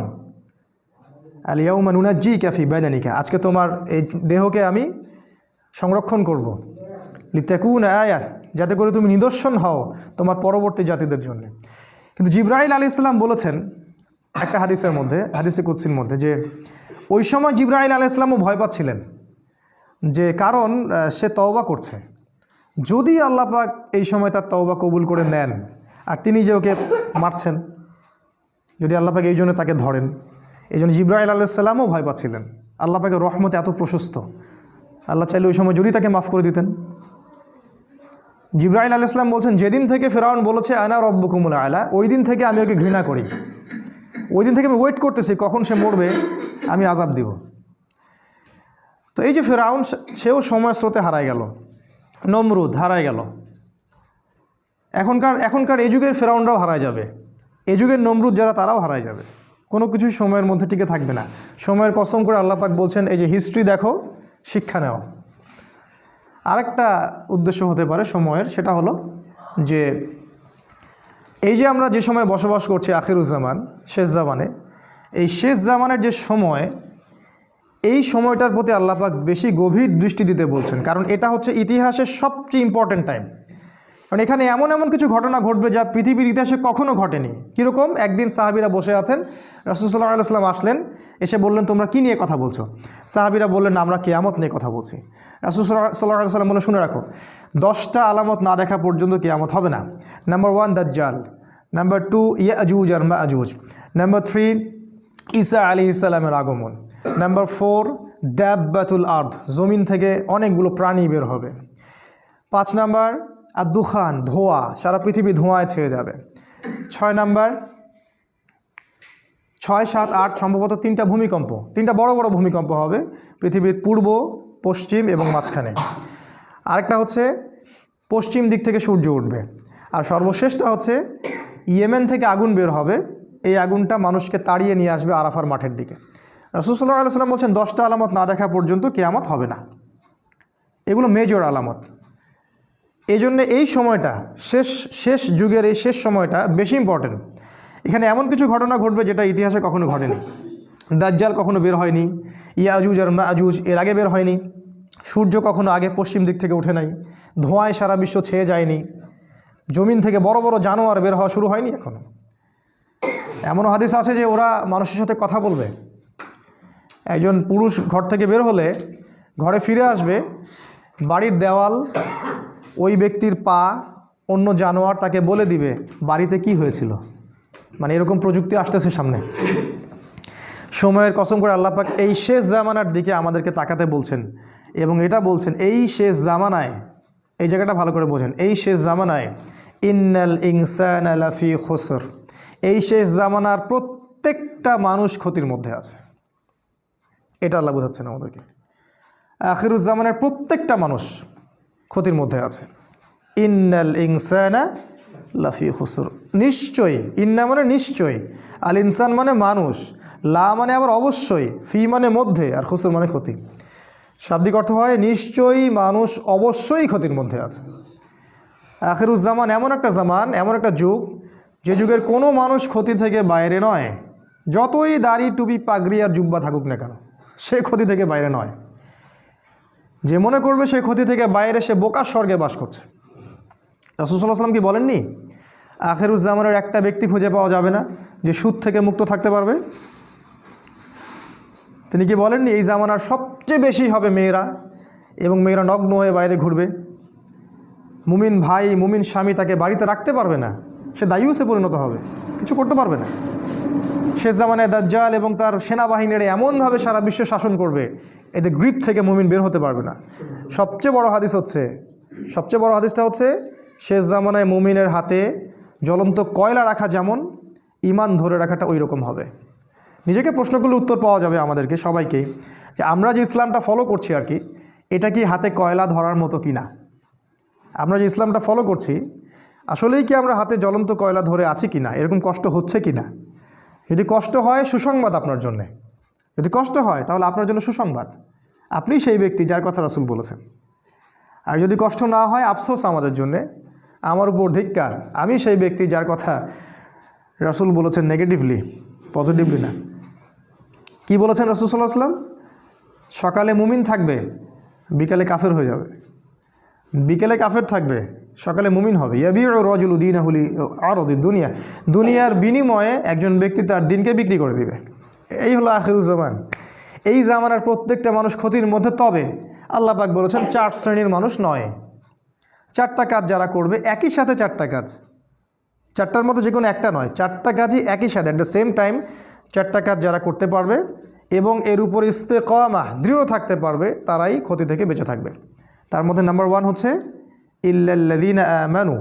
আল ইয়াউমা নুনাজ্জিকা ফি বাদানিকা, আজকে তোমার এই দেহকে আমি সংরক্ষণ করব, লিতাকুনা আয়াত, যাতে করে তুমি নিদর্শন হও তোমার পরবর্তী জাতিদের জন্য। কিন্তু জিবরাইল আলাইহিস সালাম বলেছেন একটা হাদিসের মধ্যে, হাদিসে কুদসির মধ্যে, যে ওই সময় জিবরাইল আলাইহিস সালামও ভয় পাচ্ছিলেন, যে কারণ সে তওবা করছে, যদি আল্লাহ পাক এই সময় তার তওবা কবুল করে নেন আর তিনি যে ওকে মারছেন, যদি আল্লাহ পাক এই জন্য তাকে ধরেন। এই জন্য জিবরাইল আলাইহিস সালামও ভয় পাচ্ছিলেন। আল্লাহ পাকের রহমত এত প্রশস্ত, আল্লাহ চাইলে ওই সময় যদি তাকে মাফ করে দিতেন। জিবরাইল আলাইহিস সালাম বলছেন, যেদিন থেকে ফেরাউন বলেছে আনা রব্বুকুমুল আ'লা, ওই দিন থেকে আমি ওকে ঘৃণা করি, ওই দিন থেকে আমি ওয়েট করতেছি কখন সে মরবে, আমি আযাব দিব। তো এই যে ফেরাউন, সেও সময় স্রোতে হারায় গেল, নমরুদ হারায় গেল। এখনকার এই যুগের ফেরাউনরাও হারায় যাবে, এই যুগের নমরুদ যারা তারাও হারায় যাবে, কোনো কিছুই সময়ের মধ্যে টিকে থাকবে না। সময়ের কসম করে আল্লাহ পাক বলছেন, এই যে হিস্ট্রি দেখো, শিক্ষা নেওয়া। আরেকটা উদ্দেশ্য হতে পারে সময়ের, সেটা হলো যে এই যে আমরা যে সময় বসবাস করছি আখিরুজ্জামান, শেষ জামানে, এই শেষ জামানের যে সময়, এই সময়টার প্রতি আল্লাহ পাক বেশি গভীর দৃষ্টি দিতে বলছেন, কারণ এটা হচ্ছে ইতিহাসের সবচেয়ে ইম্পর্ট্যান্ট টাইম। কারণ এখানে এমন এমন কিছু ঘটনা ঘটবে যা পৃথিবীর ইতিহাসে কখনো ঘটেনি। কীরকম? একদিন সাহাবীরা বসে আছেন, রাসূল সাল্লাল্লাহু আলাইহি ওয়াসাল্লাম আসলেন, এসে বললেন তোমরা কী নিয়ে কথা বলছো? সাহাবীরা বললেন আমরা কিয়ামত নিয়ে কথা বলছি। রাসূল সাল্লাল্লাহু আলাইহি ওয়াসাল্লাম বললেন শুনে রাখো, 10টা আলামত না দেখা পর্যন্ত কিয়ামত হবে না। নাম্বার 1 দাজ্জাল, নাম্বার 2 ইয়াজুজ আর মাজুজ, নাম্বার 3 ঈসা আলাইহিস সালামের আগমন, নাম্বার 4 দাব্বাতুল আরদ, জমিন থেকে অনেকগুলো প্রাণী বের হবে। 5 নাম্বার আর দুখান, ধোঁয়া, সারা পৃথিবী ধোঁয়ায় ছেয়ে যাবে। 6 নাম্বার, 6, 7, 8 সম্ভবত 3টা ভূমিকম্প, 3টা বড় বড় ভূমিকম্প হবে পৃথিবীর পূর্ব, পশ্চিম এবং মাঝখানে। আরেকটা হচ্ছে পশ্চিম দিক থেকে সূর্য উঠবে। আর সর্বশেষটা হচ্ছে ইয়েমেন থেকে আগুন বের হবে, এই আগুনটা মানুষকে তাড়িয়ে নিয়ে আসবে আরাফার মাঠের দিকে। রাসূল সাল্লাল্লাহু আলাইহি ওয়াসাল্লাম বলছেন 10টা আলামত না দেখা পর্যন্ত কিয়ামত হবে না। এগুলো মেজর আলামত। এই জন্য এই সময়টা, শেষ যুগের এই শেষ সময়টা বেশি ইম্পর্টেন্ট। এখানে এমন কিছু ঘটনা ঘটবে যেটা ইতিহাসে কখনো ঘটেনি। দাজ্জাল কখনো বের হয়নি, ইয়াজুজ আর মাজুজ এর আগে বের হয়নি, সূর্য কখনো আগে পশ্চিম দিক থেকে উঠে নাই, ধোঁয়ায় সারা বিশ্ব ছেয়ে যায়নি, জমিন থেকে বড় বড় জানোয়ার বের হওয়া শুরু হয়নি এখনো। এমনও হাদিস আছে যে ওরা মানুষের সাথে কথা বলবে। একজন পুরুষ ঘর থেকে বের হলে ঘরে ফিরে আসবে, বাড়ির দেওয়াল, ওই ব্যক্তির পা, অন্য জানোয়ার তাকে বলে দিবে বাড়িতে কি হয়েছিল। মানে এরকম প্রযুক্তি আসতেছে সামনে। সময়ের কসম করে আল্লাহ পাক এই শেষ জামানার দিকে আমাদেরকে তাকাতে বলছেন, এবং এটা বলছেন এই শেষ জামানায়, এই জায়গাটা ভালো করে বোঝেন, এই শেষ জামানায় ইন্নাল ইনসানা লাফি খুসর, এই শেষ জামানার প্রত্যেকটা মানুষ ক্ষতির মধ্যে আছে। এটা আল্লাহ বোঝাচ্ছেন আমাদেরকে। আখিরুজ্জামানের প্রত্যেকটা মানুষ, ক্ষতির মধ্যে আছে। ইন্নাল ইনসানা লাফি খুসর, নিশ্চয়ই, ইন্না মানে নিশ্চয়ই, আল ইনসান মানে মানুষ, লা মানে আবার অবশ্যই, ফি মানে মধ্যে, আর খুসর মানে ক্ষতি। শাব্দিক অর্থ হয় নিশ্চয়ই মানুষ অবশ্যই ক্ষতির মধ্যে আছে। আখিরুজ্জামান এমন একটা জামান, এমন একটা যুগ, যে যুগের কোনো মানুষ ক্ষতি থেকে বাইরে নয়। যতই দাড়ি টুপি পাগড়ি আর জুব্বা থাকুক না কেন, সে ক্ষতি থেকে বাইরে নয়। যে মনে করবে সে ক্ষতি থেকে বাইরে, সে বোকার স্বর্গে বাস করছে। রাসূল সাল্লাল্লাহু আলাইহি ওয়াসাল্লাম কি বলেননি, আখিরুজ্জামানের একটা ব্যক্তি খুঁজে পাওয়া যাবে না যে সুদ থেকে মুক্ত থাকতে পারবে? তিনি কি বলেননি এই জামানার সবচেয়ে বেশি হবে মেয়েরা, এবং মেয়েরা নগ্ন হয়ে বাইরে ঘুরবে। মুমিন ভাই, মুমিন স্বামী তাকে বাড়িতে রাখতে পারবে না, সে দায়ুসে পরিণত হবে, কিছু করতে পারবে না। শেষ জামানায় দাজ্জাল এবং তার সেনাবাহিনীরা এমনভাবে সারা বিশ্ব শাসন করবে, এদের গ্রিপ থেকে মুমিন বের হতে পারবে না। সবচেয়ে বড় হাদিসটা হচ্ছে শেষ জামানায় মুমিনের হাতে জ্বলন্ত কয়লা রাখা যেমন, ঈমান ধরে রাখাটা ওই রকম হবে। নিজেকে প্রশ্নগুলোর উত্তর পাওয়া যাবে আমাদেরকে সবাইকেই, যে আমরা যে ইসলামটা ফলো করছি আর কি, এটা কি হাতে কয়লা ধরার মতো কি না? আমরা যে ইসলামটা ফলো করছি, আসলেই কি আমরা হাতে জ্বলন্ত কয়লা ধরে আছি কি না? এরকম কষ্ট হচ্ছে কি না? যদি কষ্ট হয়, সুসংবাদ আপনার জন্যে। যদি কষ্ট হয়, তাহলে আপনার জন্য সুসংবাদ, আপনি সেই ব্যক্তি যার কথা রাসূল বলেছেন। আর যদি কষ্ট না হয়, আফসোস আমাদের জন্যে, আমার উপর ধিক্কার, আমি সেই ব্যক্তি যার কথা রাসূল বলেছেন নেগেটিভলি, পজিটিভলি না। কি বলেছেন রাসূল সাল্লাল্লাহু আলাইহি ওয়াসাল্লাম? সকালে মুমিন থাকবে, বিকালে কাফের হয়ে যাবে। বিকেলে কাফের থাকবে, সকালে মুমিন হবে। ইয়াবিউ রাজুলু দীনাহু লিআরদি দুনিয়া, দুনিয়ার বিনিময়ে একজন ব্যক্তি তার দিনকে বিক্রি করে দিবে। এই হলো আখিরুজ্জামান। এই জামানার প্রত্যেকটা মানুষ ক্ষতির মধ্যে। তবে আল্লাহ পাক বলেছেন 4 শ্রেণীর মানুষ নয়। 4টা কাজ যারা করবে, একই সাথে 4টা কাজ, 4টার মধ্যে যে কোনো একটা নয়, 4টা কাজই একই সাথে অ্যাট দ্য সেম টাইম, 4টা কাজ যারা করতে পারবে এবং এর উপর ইস্তেকামাহ, দৃঢ় থাকতে পারবে, তারাই ক্ষতি থেকে বেঁচে থাকবে। তার মধ্যে নাম্বার 1 হচ্ছে ইল্লাল্লাযীনা আমানু,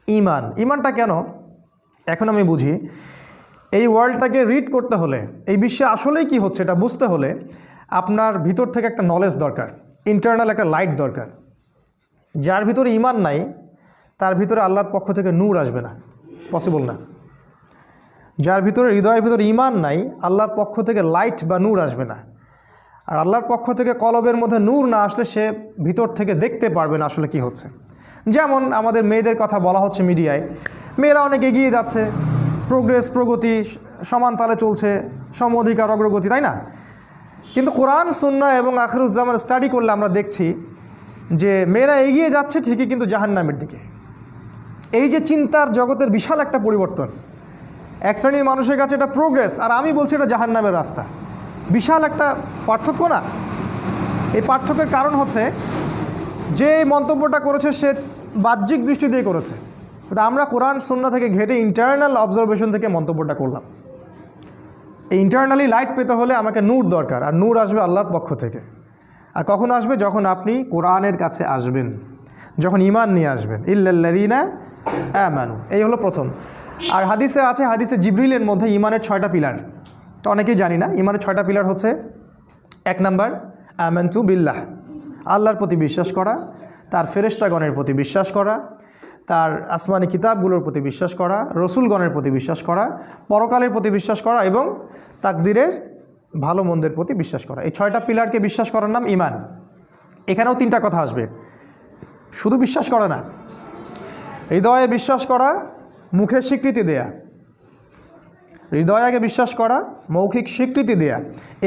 ঈমান। ঈমানটা কেন এখন আমি বুঝি। এই ওয়ার্ল্ডটাকে রিড করতে হলে, এই বিশ্বে আসলেই কি হচ্ছে এটা বুঝতে হলে, আপনার ভিতর থেকে একটা নলেজ দরকার, ইন্টারনাল একটা লাইট দরকার। যার ভিতরে ঈমান নাই, তার ভিতরে আল্লাহর পক্ষ থেকে নূর আসবে না, পসিবল না। যার ভিতরে, হৃদয়ের ভিতরে ঈমান নাই, আল্লাহর পক্ষ থেকে লাইট বা নূর আসবে না। আর আল্লাহর পক্ষ থেকে কলবের মধ্যে নূর না আসলে সে ভিতর থেকে দেখতে পারবে না আসলে কি হচ্ছে। যেমন আমাদের মেয়েদের কথা বলা হচ্ছে মিডিয়ায়, মেয়েরা অনেক এগিয়ে যাচ্ছে, প্রোগ্রেস, প্রগতি সমান তালে চলছে, সম অধিকার, অগ্রগতি, তাই না? কিন্তু কোরআন, সুন্নাহ এবং আখিরুজ্জামান স্টাডি করলে আমরা দেখছি যে মেয়েরা এগিয়ে যাচ্ছে ঠিকই, কিন্তু জাহান্নামের দিকে। এই যে চিন্তার জগতের বিশাল একটা পরিবর্তন, এক শ্রেণীর মানুষের কাছে এটা প্রোগ্রেস, আর আমি বলছি এটা জাহান্নামের রাস্তা। বিশাল একটা পার্থক্য না? এই পার্থক্যের কারণ হচ্ছে যে মন্তব্যটা করেছে সে বাহ্যিক দৃষ্টি দিয়ে করেছে, কিন্তু আমরা কোরআন সুন্নাহ থেকে ঘেটে ইন্টারনাল অবজারভেশন থেকে মন্তব্যটা করলাম। এই ইন্টারনালি লাইট পেতে হলে আমাকে নূর দরকার, আর নূর আসবে আল্লাহর পক্ষ থেকে। আর কখন আসবে? যখন আপনি কোরআনের কাছে আসবেন, যখন ঈমান নিয়ে আসবেন। ইল্লাল্লাযীনা আমানু, এই হলো প্রথম। আর হাদিসে আছে, হাদিসে জিবরিলের মধ্যে ঈমানের 6টা পিলার, তো অনেকেই জানি না। ঈমানের 6টা পিলার হচ্ছে, 1 নাম্বার আমানতু বিল্লাহ, আল্লাহর প্রতি বিশ্বাস করা, তার ফেরেশতাগণের প্রতি বিশ্বাস করা, তার আসমানি কিতাবগুলোর প্রতি বিশ্বাস করা, রসুলগণের প্রতি বিশ্বাস করা, পরকালের প্রতি বিশ্বাস করা এবং তাকদিরের ভালো মন্দের প্রতি বিশ্বাস করা। এই 6টা পিলারকে বিশ্বাস করার নাম ঈমান। এখানেও 3টা কথা আসবে, শুধু বিশ্বাস করা না, হৃদয়ে বিশ্বাস করা, মুখে স্বীকৃতি দেয়া। হৃদয়ে আগে বিশ্বাস করা, মৌখিক স্বীকৃতি দেয়া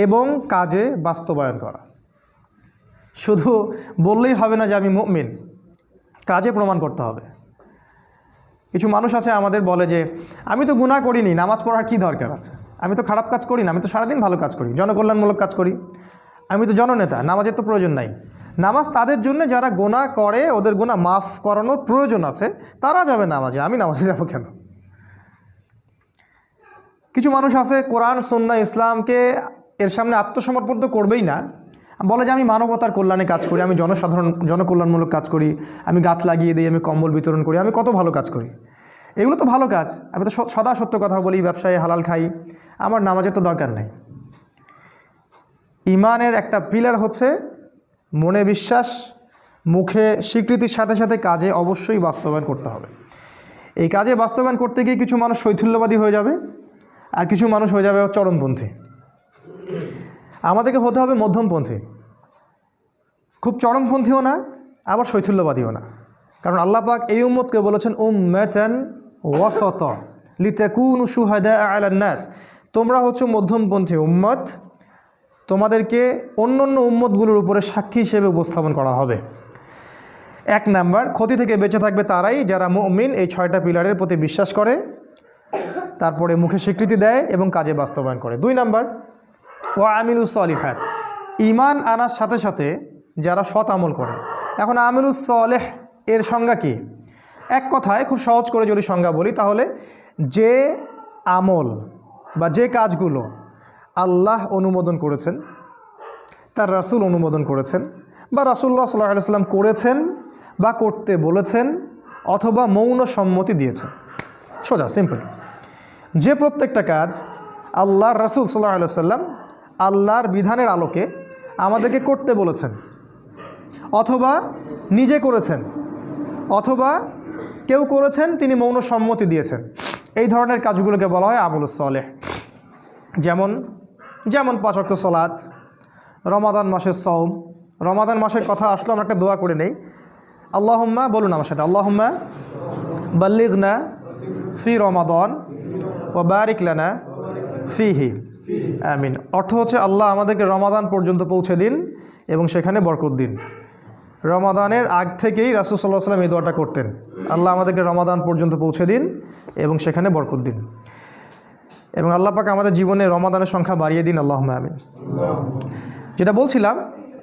এবং কাজে বাস্তবায়ন করা। শুধু বললেই হবে না যে আমি মুমিন, কাজে প্রমাণ করতে হবে। কিছু মানুষ আছে আমাদের বলে যে আমি তো গুনাহ করিনি, নামাজ পড়ার কী দরকার আছে, আমি তো খারাপ কাজ করি না, আমি তো সারাদিন ভালো কাজ করি, জনকল্যাণমূলক কাজ করি, আমি তো জননেতা, নামাজের তো প্রয়োজন নাই। নামাজ তাদের জন্য যারা গুনাহ করে, ওদের গুনাহ মাফ করানোর প্রয়োজন আছে, তারা যাবে নামাজে, আমি নামাজে যাব কেন? কিছু মানুষ আছে কোরআন, সুন্নাহ, ইসলামকে এর সামনে আত্মসমর্পণ তো করবেই না, বলে যে আমি মানবতার কল্যাণে কাজ করি, আমি জনকল্যাণমূলক কাজ করি, আমি গাছ লাগিয়ে দিই, আমি কম্বল বিতরণ করি, আমি কত ভালো কাজ করি। এগুলো তো ভালো কাজ, আমি তো সদা সত্য কথা বলি, ব্যবসায় হালাল খাই, আমার নামাজের তো দরকার নাই। ঈমানের একটা পিলার হচ্ছে মনে বিশ্বাস, মুখে স্বীকৃতির সাথে সাথে কাজে অবশ্যই বাস্তবায়ন করতে হবে। এই কাজে বাস্তবায়ন করতে গিয়ে কিছু মানুষ শৈথিল্যবাদী হয়ে যাবে, আর কিছু মানুষ হয়ে যাবে চরমপন্থী। আমাদেরকে হতে হবে মধ্যমপন্থী, খুব চরমপন্থীও না, আবার শৈথিল্যবাদীও না। কারণ আল্লাহ পাক এই উম্মতকে বলেছেন উম্মাতান ওয়াসাতা লিতাকুনু শুহাদা আলান নাস, তোমরা হচ্ছে মধ্যমপন্থী উম্মত, তোমাদেরকে অন্য অন্য উম্মতগুলোর উপরে সাক্ষী হিসেবে উপস্থাপন করা হবে। 1 নাম্বার, ক্ষতি থেকে বেঁচে থাকবে তারাই যারা মুমিন, এই 6টা পিলারের প্রতি বিশ্বাস করে, তারপরে মুখে স্বীকৃতি দেয় এবং কাজে বাস্তবায়ন করে। 2 নাম্বার, ওয়া আমিলুস সলিহাত, ঈমান আনার সাথে সাথে যারা সৎ আমল করে। এখন আমিলুস সলেহ এর সংজ্ঞা কি? এক কথায় খুব সহজ করে যদি সংজ্ঞা বলি, তাহলে যে আমল বা যে কাজগুলো আল্লাহ অনুমোদন করেছেন, তার রাসূল অনুমোদন করেছেন, বা রাসূলুল্লাহ সাল্লাল্লাহু আলাইহি ওয়াসাল্লাম করেছেন বা করতে বলেছেন, অথবা মৌন সম্মতি দিয়েছেন। সোজা সিম্পল। যে প্রত্যেকটা কাজ আল্লাহর রাসূল সাল্লাল্লাহু আলাইহি ওয়াসাল্লাম আল্লাহর বিধানের আলোকে আমাদেরকে করতে বলেছেন, অথবা নিজে করেছেন, অথবা কেউ করেছেন তিনি মৌন সম্মতি দিয়েছেন, এই ধরনের কাজগুলোকে বলা হয় আমলুস সলেহ। যেমন 5 ওয়াক্ত সালাত, রমাদান মাসের সওম। রমাদান মাসের কথা আসলো, আমরা একটা দোয়া করে নেই। আল্লাহুম্মা, বলুন আমার সাথে, আল্লাহুম্মা বাল্লিগনা ফি রমাদান ওয়া বারিক লানা ফিহি, আমিন। অর্থ হচ্ছে আল্লাহ আমাদেরকে রমাদান পর্যন্ত পৌঁছে দিন এবং সেখানে বরকত দিন। রমাদানের আগ থেকেই রাসূল সাল্লাল্লাহু আলাইহি ওয়াসাল্লাম এই দোয়াটা করতেন, আল্লাহ আমাদেরকে রমাদান পর্যন্ত পৌঁছে দিন এবং সেখানে বরকত দিন। এবং আল্লাহ পাক আমাদের জীবনে রমাদানের সংখ্যা বাড়িয়ে দিন, আল্লাহুম্মা আমিন। যেটা বলছিলাম,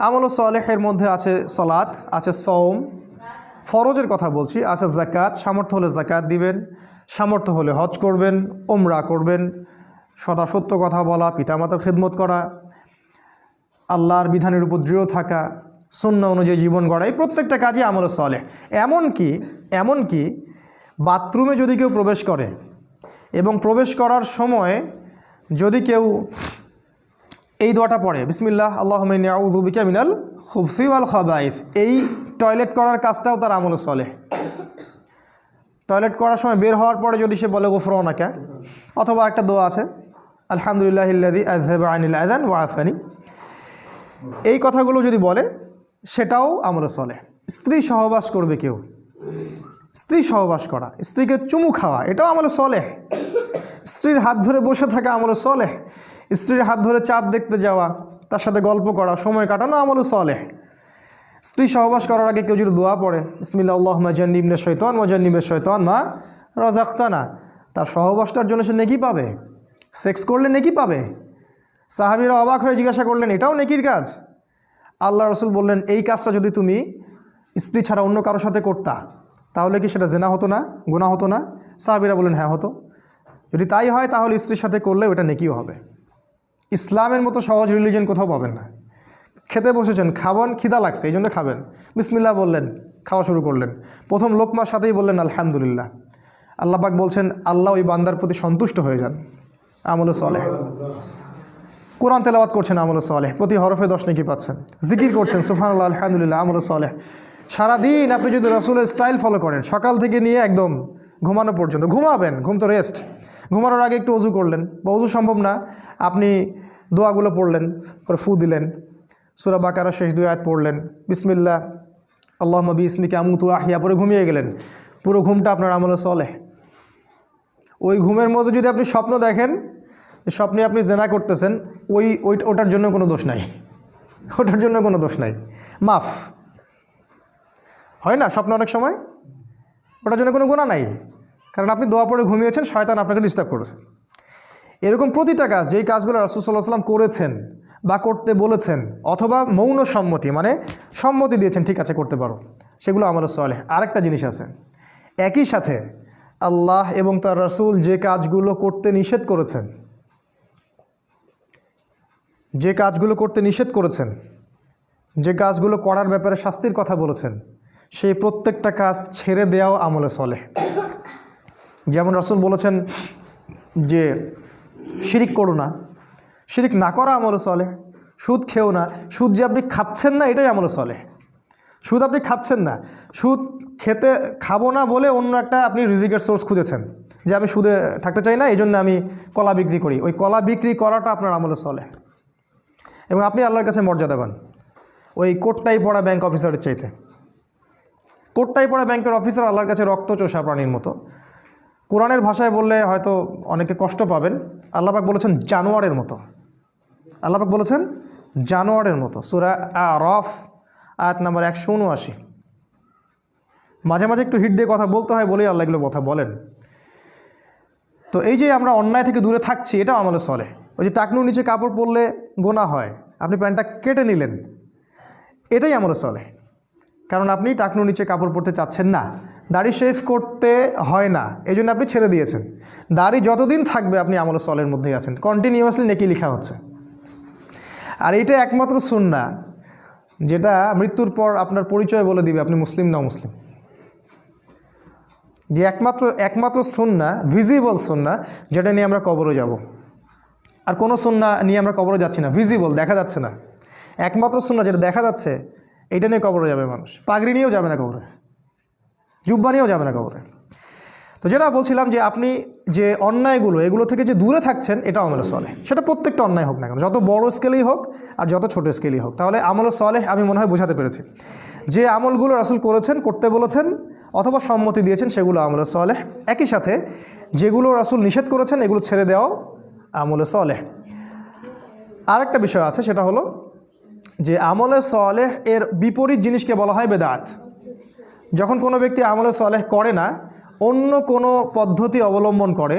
আমলুস সলেহের মধ্যে আছে সালাত, আছে সওম, ফরজের কথা বলছি, আছে যাকাত, সামর্থ্য হলে যাকাত দিবেন, সামর্থ্য হলে হজ করবেন, উমরা করবেন, সদা সত্য কথা বলা, পিতামাতার খেদমত করা, আল্লাহর বিধানের উপর দৃঢ় থাকা, সুন্নাহ অনুযায়ী জীবন গড়া, এই প্রত্যেকটা কাজই আমলুস সলেহ। এমনকি বাথরুমে যদি কেউ প্রবেশ করে এবং প্রবেশ করার সময় যদি কেউ এই দোয়াটা পড়ে, বিসমিল্লাহ আল্লাহুম্মা ইন্নী আউযু বিকা মিনাল খুবসি ওয়াল খাবাইস, এই টয়লেট করার কাজটাও তার আমলুস সলেহ। টয়লেট করার সময় বের হওয়ার পরে যদি সে বলে গুফরানাকা, অথবা একটা দোয়া আছে আলহামদুলিল্লাহিল্লাযী আযহাবা আনিল আযান ওয়া আফানি, এই কথাগুলো যদি বলে সেটাও আমলুস সলেহ। স্ত্রী সহবাস করবে কেউ, স্ত্রী সহবাস করা, স্ত্রীকে চুমু খাওয়া, এটাও আমলুস সলেহ। স্ত্রীর হাত ধরে বসে থাকা আমলুস সলেহ। স্ত্রীর হাত ধরে চাঁদ দেখতে যাওয়া, তার সাথে গল্প করা, সময় কাটানো আমলুস সলেহ। স্ত্রী সহবাস করার আগে কেউ যদি দোয়া পড়ে, বিসমিল্লাহ আল্লাহুম্মা জান্নিবনা শাইতান ওয়া জান্নিবিশ শাইতান মা রাযাকতানা, তার সহবাসটার জন্য সে নেকি পাবে, সেক্স করলে নেকি পাবে। সাহাবীরা অবাক হয়ে জিজ্ঞাসা করলেন, এটাও নেকির কাজ? আল্লাহ রাসূল বললেন, এই কাজটা যদি তুমি স্ত্রী ছাড়া অন্য কারোর সাথে করতা, তাহলে কি সেটা জিনা হতো না, গুনাহ হতো না? সাহাবীরা বললেন, হ্যাঁ হতো। যদি তাই হয় তাহলে স্ত্রীর সাথে করলে ওটা নেকিও হবে। ইসলামের মতো সহজ রিলিজিয়ন কোথাও পাবেন না। খেতে বসেছেন, খাবেন, খিদা লাগছে, এই জন্য খাবেন, বিসমিল্লাহ বললেন, খাওয়া শুরু করলেন, প্রথম লোকমার সাথেই বললেন আলহামদুলিল্লাহ। আল্লাহ পাক বলছেন আল্লাহ ওই বান্দার প্রতি সন্তুষ্ট হয়ে যান, আমলুস সলেহ। কোরআন তেলাওয়াত করছেন, আমলুস সলেহ, প্রতি হরফে 10 নেকি পাচ্ছেন। জিকির করছেন, সুবহানাল্লাহ আলহামদুলিল্লাহ, আমলুস সলেহ। সারাদিন আপনি যদি রাসূলের স্টাইল ফলো করেন, সকাল থেকে নিয়ে একদম ঘুমানো পর্যন্ত, ঘুমাবেন, ঘুম তো রেস্ট, ঘুমানোর আগে একটু ওযু করলেন, বা ওযু সম্ভব না আপনি দোয়াগুলো পড়লেন, পরে ফু দিলেন, সূরা বাকারার শেষ 2 আয়াত পড়লেন, বিসমিল্লাহ আল্লাহুম্মা বিইসমিকা আমুতু ওয়া আহইয়া, পরে ঘুমিয়ে গেলেন। পুরো ঘুমটা আপনার আমলুস সলেহ। ওই ঘুমের মধ্যে যদি আপনি স্বপ্ন দেখেন, স্বপ্নে আপনি জিনা করতেছেন, ওটার জন্য কোনো দোষ নাই, ওটার জন্য কোনো দোষ নাই, মাফ হয় না স্বপ্ন অনেক সময়, ওটার জন্য কোনো গুনাহ নাই, কারণ আপনি দোয়া পড়ে ঘুমিয়েছেন, শয়তান আপনাকে ডিস্টার্ব করেছে। এরকম প্রতিটা কাজ, যেই কাজগুলো রাসূল সাল্লাল্লাহু আলাইহি ওয়াসাল্লাম করেছেন বা করতে বলেছেন, অথবা মৌন সম্মতি মানে সম্মতি দিয়েছেন, ঠিক আছে করতে পারো, সেগুলো আমলুস সলেহ। আরেকটা জিনিস আছে, একই সাথে আল্লাহ এবং তার রাসূল যে কাজগুলো করতে নিষেধ করেছেন, যে কাজগুলো করার ব্যাপারে শাস্তির কথা বলেছেন, সেই প্রত্যেকটা কাজ ছেড়ে দেওয়াও আমলে সলেহ। যেমন রাসূল বলেছেন যে শিরিক করো না, শিরিক না করা আমলে সলেহ। সুদ খেও না, সুদ যে আপনি খাচ্ছেন না এটাই আমলে সলেহ। সুদ আপনি খাচ্ছেন না, সুদ খাবো না বলে অন্য একটা আপনি রিজিকের সোর্স খুঁজেছেন, যে আমি সুদে থাকতে চাই না, এই জন্য আমি কলা বিক্রি করি। ওই কলা বিক্রি করাটা আপনার আমলে চলে, এবং আপনি আল্লাহর কাছে মর্যাদা পান ওই কোটটাই পড়া ব্যাংক অফিসারের চাইতে। কোটটাই পড়া ব্যাংকের অফিসার আল্লাহর কাছে রক্তচোষা প্রাণীর মতো। কোরআনের ভাষায় বললে হয়তো অনেকে কষ্ট পাবেন, আল্লাহ পাক বলেছেন জানোয়ারের মতো। আল্লাহ পাক বলেছেন জানোয়ারের মতো, সূরা আরাফ আয়াত নাম্বার 179। মাঝে মাঝে একটু হিট দিয়ে কথা বলতে হয় বলেই আল্লাহ এগুলো কথা বলেন। তো এই যে আমরা অন্যায় থেকে দূরে থাকছি, এটাও আমলে চলে। ওই যে টাকনুর নিচে কাপড় পরলে গোনা হয়, আপনি প্যান্টটা কেটে নিলেন, এটাই আমলে চলে, কারণ আপনি টাকনুর নিচে কাপড় পরতে চাচ্ছেন না, দাড়ি শেভ করতে হয় না, এই জন্য আপনি ছেড়ে দিয়েছেন। দাড়ি যতদিন থাকবে আপনি আমলে চলের মধ্যেই আছেন, কন্টিনিউয়াসলি নেকি লেখা হচ্ছে। আর এইটা একমাত্র সুন্নাহ যেটা মৃত্যুর পর আপনার পরিচয় বলে দিবে আপনি মুসলিম না মুসলিম। যে একমাত্র সুন্নাহ, ভিজিবল সুন্নাহ, যেটা নিয়ে আমরা কবরে যাব। আর কোনো সুন্নাহ নিয়ে আমরা কবরে যাচ্ছি না, ভিজিবল, দেখা যাচ্ছে না। একমাত্র সুন্নাহ যেটা দেখা যাচ্ছে, এইটা নিয়ে কবরে যাবে মানুষ। পাগড়ি নিয়েও যাবে না কবরে, জুব্বা নিয়েও যাবে না কবরে। তো যেটা বলছিলাম যে আপনি যে অন্যায়গুলো, এগুলো থেকে যে দূরে থাকছেন, এটা আমলে চলে। সেটা প্রত্যেকটা অন্যায় হোক না কেন, যত বড় স্কেলেই হোক আর যত ছোট স্কেলেই হোক। তাহলে আমলে চলে আমি মনে হয় বোঝাতে পেরেছি। যে আমলগুলো রাসূল করেছেন, করতে বলেছেন অথবা সম্মতি দিয়েছেন, সেগুলো আমলে চলে। একই সাথে যেগুলো রাসূল নিষেধ করেছেন, এগুলো ছেড়ে দেওয়াও আমলে চলে। আরেকটা বিষয় আছে, সেটা হলো যে আমলে সালেহ এর বিপরীত জিনিসকে বলা হয় বেদাত। যখন কোনো ব্যক্তি আমলে সালেহ করে না, অন্য কোনো পদ্ধতি অবলম্বন করে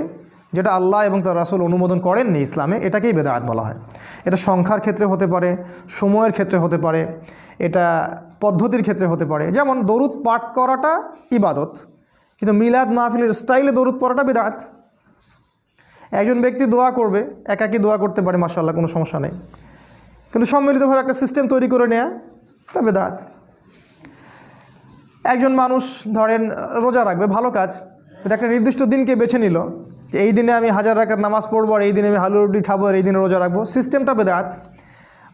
যেটা আল্লাহ এবং তার রাসূল অনুমোদন করেননি ইসলামে, এটাকেই বেদাত বলা হয়। এটা সংখ্যার ক্ষেত্রে হতে পারে, সময়ের ক্ষেত্রে হতে পারে, এটা পদ্ধতির ক্ষেত্রে হতে পারে। যেমন দরুদ পাঠ করাটা ইবাদত, কিন্তু মিলাদ মাহফিলের স্টাইলে দরুদ পড়াটা বেদাত। একজন ব্যক্তি দোয়া করবে, একাকী দোয়া করতে পারে, মাশাআল্লাহ, কোনো সমস্যা নেই, কিন্তু সম্মিলিতভাবে একটা সিস্টেম তৈরি করে নেওয়া, এটা বেদাত। একজন মানুষ ধরেন রোজা রাখবে, ভালো কাজ, এটা একটা নির্দিষ্ট দিনকে বেছে নিল যে এই দিনে আমি 1000 রাকাত নামাজ পড়বো, আর এই দিনে আমি হালুয়া রুটি খাবো, আর এই দিনে রোজা রাখবো, সিস্টেমটা বেদাত।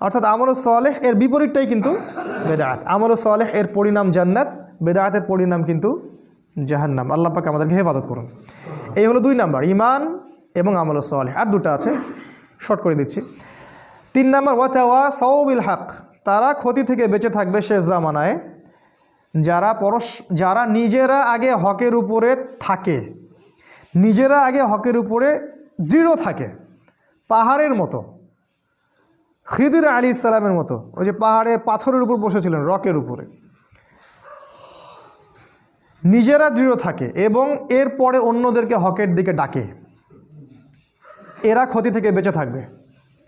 অর্থাৎ আমলে সালেহ এর বিপরীতটাই কিন্তু বেদাত। আমলে সালেহ এর পরিণাম জান্নাত, বেদাতের পরিণাম কিন্তু জাহান্নাম। আল্লাহ পাক আমাদেরকে হেফাজত করুন। এই হলো 2 নাম্বার, ঈমান এবং আমলে সালেহ। আর দুটো আছে, শর্ট করে দিচ্ছি। 3 নাম্বার ওয়াতাওয়াসাউ বিল হক, তারা ক্ষতি থেকে বেঁচে থাকবে শেষ জামানায় যারা নিজেরা আগে হকের উপরে থাকে, নিজেরা আগে হকের উপরে দৃঢ় থাকে, পাহাড়ের মতো, খিদির আলাইহিস সালামের মতো। ওই যে পাহাড়ে পাথরের উপর বসেছিলেন, রকের উপরে, নিজেরা দৃঢ় থাকে এবং এরপরে অন্যদেরকে হকের দিকে ডাকে, এরা ক্ষতি থেকে বেঁচে থাকবে।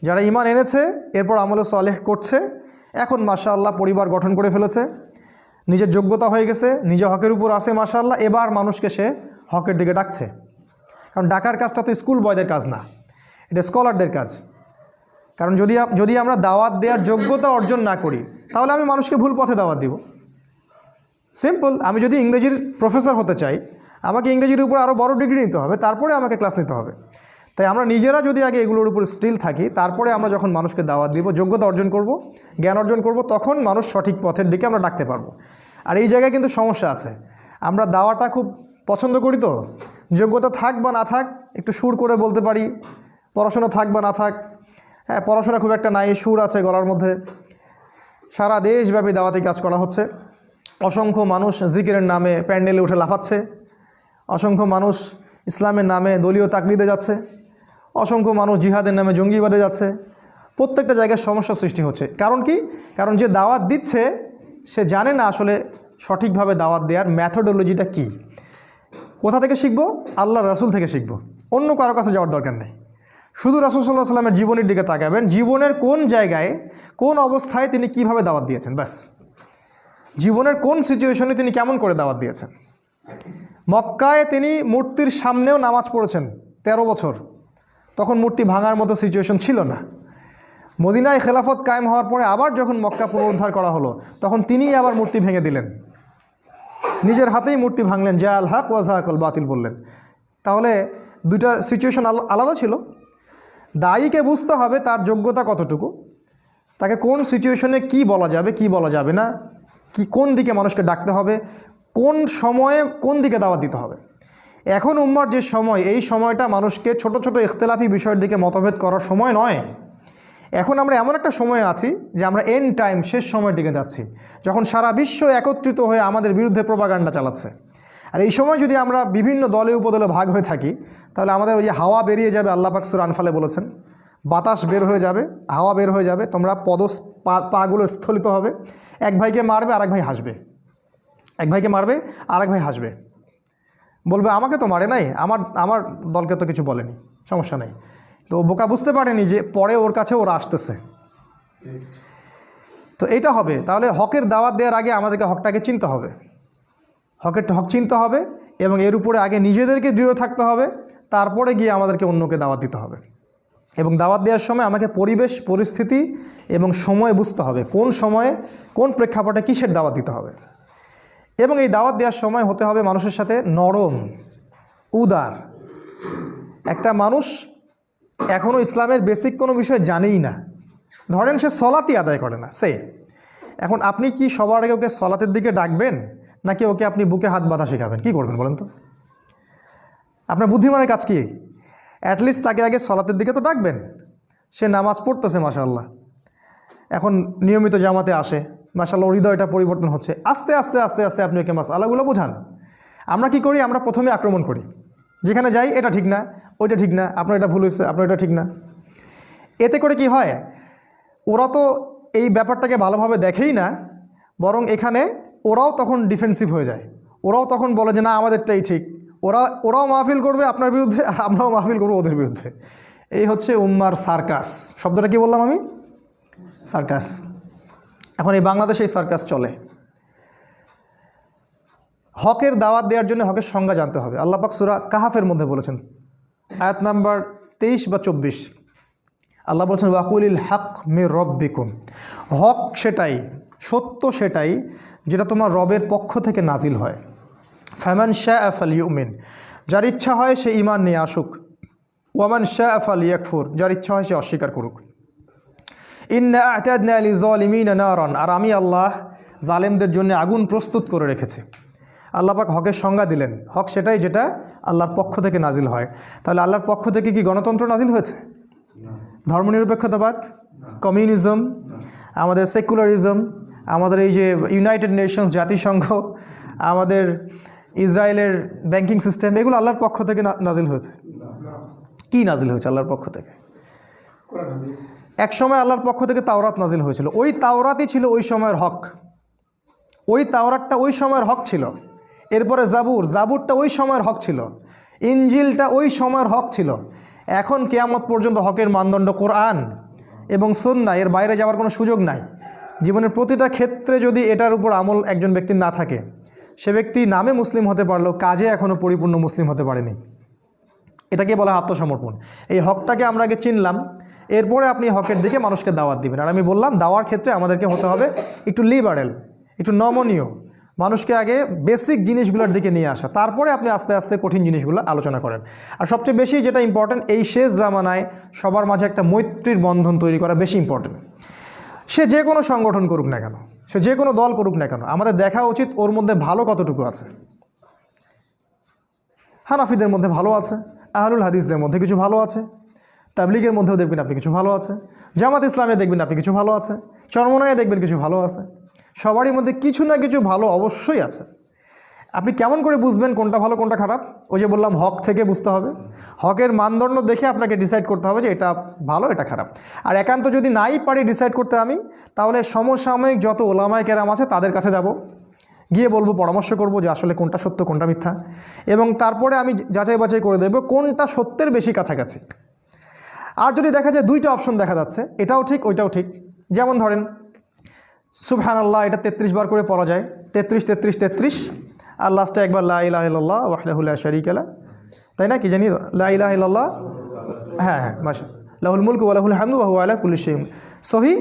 যারা ঈমান এনেছে, এরপর আমলে সালেহ করছে, এখন মাশাআল্লাহ পরিবার গঠন করে ফেলেছে, নিজের যোগ্যতা হয়ে গেছে, নিজে হকের উপর আসে মাশাআল্লাহ, এবার মানুষকে সে হকের দিকে ডাকছে। কারণ ডাকার কাজটা তো স্কুল বয়দের কাজ না, এটা স্কলারদের কাজ। কারণ যদি আমরা দাওয়াত দেওয়ার যোগ্যতা অর্জন না করি, তাহলে আমি মানুষকে ভুল পথে দাওয়াত দিব। সিম্পল। আমি যদি ইংরেজির প্রফেসর হতে চাই, আমাকে ইংরেজির উপর আরও বড় ডিগ্রি নিতে হবে, তারপরে আমাকে ক্লাস নিতে হবে। তাই আমরা নিজেরা যদি আগে এগুলোর উপর স্টিল থাকি, তারপরে আমরা যখন মানুষকে দাওয়াত দিব, যোগ্যতা অর্জন করব, জ্ঞান অর্জন করব, তখন মানুষ সঠিক পথের দিকে আমরা ডাকতে পারবো। আর এই জায়গায় কিন্তু সমস্যা আছে, আমরা দাওয়াটা খুব পছন্দ করি, তো যোগ্যতা থাক বা না থাক একটু সুর করে বলতে পারি, পড়াশোনা থাক বা না থাক, হ্যাঁ পড়াশোনা খুব একটা নাই, সুর আছে গলার মধ্যে। সারা দেশব্যাপী দাওয়াতি কাজ করা হচ্ছে, অসংখ্য মানুষ জিকিরের নামে প্যান্ডেলে উঠে লাফাচ্ছে, অসংখ্য মানুষ ইসলামের নামে দলীয় তাকলিদে যাচ্ছে, অসংখ্য মানুষ জিহাদের নামে জঙ্গিবাদে যাচ্ছে। প্রত্যেকটা জায়গায় সমস্যা সৃষ্টি হচ্ছে। কারণ কি? কারণ যে দাওয়াত দিচ্ছে সে জানে না আসলে সঠিকভাবে দাওয়াত দেওয়ার ম্যাথোডোলজিটা কি। কোথা থেকে শিখব? আল্লাহর রাসূল থেকে শিখব, অন্য কারো কাছে যাওয়ার দরকার নেই। শুধু রাসূল সাল্লাল্লাহু আলাইহি ওয়াসাল্লামের জীবনের দিকে তাকাবেন, জীবনের কোন জায়গায় কোন অবস্থায় তিনি কিভাবে দাওয়াত দিয়েছেন, ব্যাস। জীবনের কোন সিচুয়েশনে তিনি কেমন করে দাওয়াত দিয়েছেন। মক্কায় তিনি মূর্তির সামনেও নামাজ পড়েছেন 13 বছর, তখন মূর্তি ভাঙার মতো সিচুয়েশন ছিল না। মদিনায় খেলাফত কায়েম হওয়ার পরে আবার যখন মক্কা পুনরুদ্ধার করা হলো, তখন তিনিই আবার মূর্তি ভেঙে দিলেন, নিজের হাতেই মূর্তি ভাঙলেন, জা আল হক ওয়া যাহাকাল বাতিল বললেন। তাহলে দুইটা সিচুয়েশন আলাদা ছিল। দায়ীকে বুঝতে হবে তার যোগ্যতা কতটুকু, তাকে কোন সিচুয়েশনে কি বলা যাবে কি বলা যাবে না, কোন দিকে মানুষকে ডাকতে হবে, কোন সময়ে কোন দিকে দাওয়াত দিতে হবে। এখন উম্মার যে সময়, এই সময়টা মানুষকে ছোট ছোট ইখতিলাফি বিষয়ের দিকে মতভেদ করার সময় নয়। এখন আমরা এমন একটা সময়ে আছি যে আমরা এন্ড টাইম, শেষ সময়ের দিকে যাচ্ছি, যখন সারা বিশ্ব একত্রিত হয়ে আমাদের বিরুদ্ধে প্রোপাগান্ডা চালাচ্ছে। আর এই সময় যদি আমরা বিভিন্ন দলে উপদলে ভাগ হয়ে থাকি, তাহলে আমাদের ওই যে হাওয়া বেরিয়ে যাবে, আল্লাহ পাক সূরা আনফালে বলেছেন, বাতাস বের হয়ে যাবে, হাওয়া বের হয়ে যাবে, তোমরা পাগুলো স্থলিত হবে, এক ভাইকে মারবে আরেক ভাই হাসবে, এক ভাইকে মারবে আরেক ভাই হাসবে, বলবে আমাকে তো মারে নাই, আমার দলকে তো কিছু বলেনি, সমস্যা নেই। তো বোকা বুঝতে পারেনি যে পরে ওর কাছে ওরা আসতেছে। তো এইটা হবে। তাহলে হকের দাওয়াত দেওয়ার আগে আমাদেরকে হকটাকে চিনতে হবে, হক চিনতে হবে, এবং এর উপরে আগে নিজেদেরকে দৃঢ় থাকতে হবে, তারপরে গিয়ে আমাদেরকে অন্যকে দাওয়াত দিতে হবে। এবং দাওয়াত দেওয়ার সময় আমাকে পরিবেশ, পরিস্থিতি এবং সময় বুঝতে হবে, কোন সময়ে কোন প্রেক্ষাপটে কিসের দাওয়াত দিতে হবে। এবং এই দাওয়াত দেওয়ার সময় হতে হবে মানুষের সাথে নরম, উদার। একটা মানুষ এখনও ইসলামের বেসিক কোনো বিষয় জানেই না, ধরেন সে সলাতই আদায় করে না, এখন আপনি কি সবার আগে ওকে সলাতের দিকে ডাকবেন, নাকি ওকে আপনি বুকে হাত বাঁধা শেখাবেন? কী করবেন বলেন তো? আপনার বুদ্ধিমানের কাজ কি? অ্যাটলিস্ট তাকে আগে সলাতের দিকে তো ডাকবেন। সে নামাজ পড়তেছে মাশাআল্লাহ, এখন নিয়মিত জামাতে আসে, মাশাআল্লাহ হৃদয়টা পরিবর্তন হচ্ছে, আস্তে আস্তে আস্তে আস্তে আপনি ওকে মাসআলাগুলো বোঝান। আমরা কি করি? আমরা প্রথমে আক্রমণ করি, যেখানে যাই এটা ঠিক না, ওইটা ঠিক না, আপনার এটা ভুল হয়েছে, আপনার এটা ঠিক না। এতে করে কি হয়, ওরা তো এই ব্যাপারটাকে ভালোভাবে দেখেই না, বরং এখানে ওরাও তখন ডিফেন্সিভ হয়ে যায়, ওরাও তখন বলে যে না আমাদেরটাই ঠিক, ওরাও মাহফিল করবে আপনার বিরুদ্ধে, আর আমরাও মাহফিল করবো ওদের বিরুদ্ধে। এই হচ্ছে উম্মার সার্কাস। শব্দটা কি বললাম আমি? সার্কাস। এখন এই বাংলাদেশে এই সার্কাস চলে। হকের দাওয়াত দেওয়ার জন্য হকের সংজ্ঞা জানতে হবে। আল্লাহ পাক সূরা কাহাফের মধ্যে বলেছেন, আয়াত নাম্বার 23 বা 24, আল্লাহ বলছেন ওয়াকুলিল হক মির রব্বিকুম, হক সেটাই, সত্য সেটাই যেটা তোমার রবের পক্ষ থেকে নাজিল হয়। ফামান শাআ ফালইউমিন, যার ইচ্ছা হয় সে ঈমান নিয়ে আসুক, ওয়ামান শাআ ফালইয়াকফুর, যার ইচ্ছা হয় সে অস্বীকার করুক। ইন্না আ'তাদনা লিযালিমিনা নারান, আর আমি আল্লাহ জালেমদের জন্য আগুন প্রস্তুত করে রেখেছি। আল্লাহ পাক হকের সংজ্ঞা দিলেন, হক সেটাই যেটা আল্লাহর পক্ষ থেকে নাজিল হয়। তাহলে আল্লাহর পক্ষ থেকে কি গণতন্ত্র নাজিল হয়েছে? ধর্মনিরপেক্ষতাবাদ, কমিউনিজম, আমাদের সেকুলারিজম, আমাদের এই যে ইউনাইটেড নেশনস, জাতিসংঘ, আমাদের ইসরায়েলের ব্যাংকিং সিস্টেম, এগুলো আল্লাহর পক্ষ থেকে নাজিল হয়েছে? কি নাজিল হয়েছে আল্লাহর পক্ষ থেকে? এক সময় আল্লাহর পক্ষ থেকে তাওরাত নাজিল হয়েছিল, ওই তাওরাতই ছিল ওই সময়ের হক, ওই তাওরাতটা ওই সময়ের হক ছিল। এরপরে জাবুরটা ওই সময়ের হক ছিল, ইনজিলটা ওই সময়ের হক ছিল। এখন কিয়ামত পর্যন্ত হকের মানদণ্ড কোরআন এবং সুন্নাহ, এর বাইরে যাওয়ার কোনো সুযোগ নাই। জীবনের প্রতিটা ক্ষেত্রে যদি এটার উপর আমল একজন ব্যক্তির না থাকে, সে ব্যক্তি নামে মুসলিম হতে পারলেও কাজে এখনও পরিপূর্ণ মুসলিম হতে পারেনি। এটাকে বলা আত্মসমর্পণ। এই হকটাকে আমরা আগে চিনলাম, এরপরে আপনি হকের দিকে মানুষকে দাওয়াত দিবেন। আর আমি বললাম দাওয়ার ক্ষেত্রে আমাদেরকে হতে হবে একটু লিবারেল, একটু নমনীয়, মানুষকে আগে বেসিক জিনিসগুলোর দিকে নিয়ে আসা, তারপরে আপনি আস্তে আস্তে কঠিন জিনিসগুলো আলোচনা করেন। আর সবচেয়ে বেশি যেটা ইম্পর্টেন্ট, এই শেষ জামানায় সবার মাঝে একটা মৈত্রীর বন্ধন তৈরি করা বেশি ইম্পর্টেন্ট। সে যে কোনো সংগঠন করুক না কেন, সে যে কোনো দল করুক না কেন, আমাদের দেখা উচিত ওর মধ্যে ভালো কতটুকু আছে। হানাফিদের মধ্যে ভালো আছে, আহলুল হাদিসদের মধ্যে কিছু ভালো আছে, তাবলিগের মধ্যেও দেখবেন আপনি কিছু ভালো আছে, জামাত ইসলামে দেখবেন আপনি কিছু ভালো আছে, চরমনায়ে দেখবেন কিছু ভালো আছে। সবারই মধ্যে কিছু না কিছু ভালো অবশ্যই আছে। আপনি কেমন করে বুঝবেন কোনটা ভালো কোনটা খারাপ? ওই যে বললাম, হক থেকে বুঝতে হবে, হকের মানদণ্ড দেখে আপনাকে ডিসাইড করতে হবে যে এটা ভালো এটা খারাপ। আর একান্ত যদি নাই পারি ডিসাইড করতে আমি, তাহলে সমসাময়িক যত ওলামায়ে কেরাম আছে তাদের কাছে যাব, গিয়ে বলবো, পরামর্শ করব যে আসলে কোনটা সত্য কোনটা মিথ্যা, এবং তারপরে আমি যাচাই বাছাই করে দেব কোনটা সত্যের বেশি কাছাকাছি। আর যদি দেখা যায় দুইটা অপশন দেখা যাচ্ছে, এটাও ঠিক ওইটাও ঠিক, যেমন ধরেন সুবহানাল্লাহ, এটা 33 বার করে পড়া যায়, 33 33 33, আর লাস্টে একবার লা ইলাহা ইল্লাল্লাহ ওয়াহদাহু লা শারীকা লাহ, তাই না? কি জানি লা ইলাহা ইল্লাল্লাহ, হ্যাঁ মাশাআল্লাহ, লাহুল মুলকু ওয়া লাহুল হামদু ওয়া হুয়া আলা কুল্লি শাইইন সহি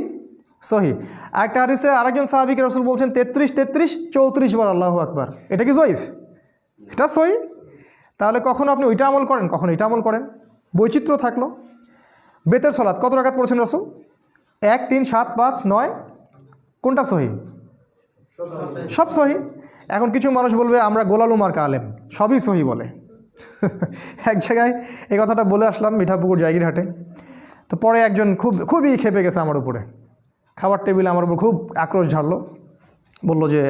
সহি। আরেকটা হাদিসে আরেকজন সাহাবীকে রাসূল বলছেন 33 33 34 বার আল্লাহু আকবার। এটা কি জয়ীফ? এটা সহি। তাহলে কখনো আপনি ওইটা আমল করেন, কখনো এটা আমল করেন, বৈচিত্র্য থাকলো। বেতের সালাত কত রাকাত পড়েছেন রাসূল? 1 3 7 5 9, কোনটা সহি? সব সহি। এখন কিছু মানুষ বলবে আমরা গোলালু মার্কা আলেম, সবই সহি বলে। এক জায়গায় এই কথাটা বলে আসলাম মিঠাপুকুর জায়গিরহাটে। তো পরে একজন খুবই খেপে গেছে আমার উপরে, খাবার টেবিলে আমার উপর খুব আক্রোশ ঝাড়লো, বলল যে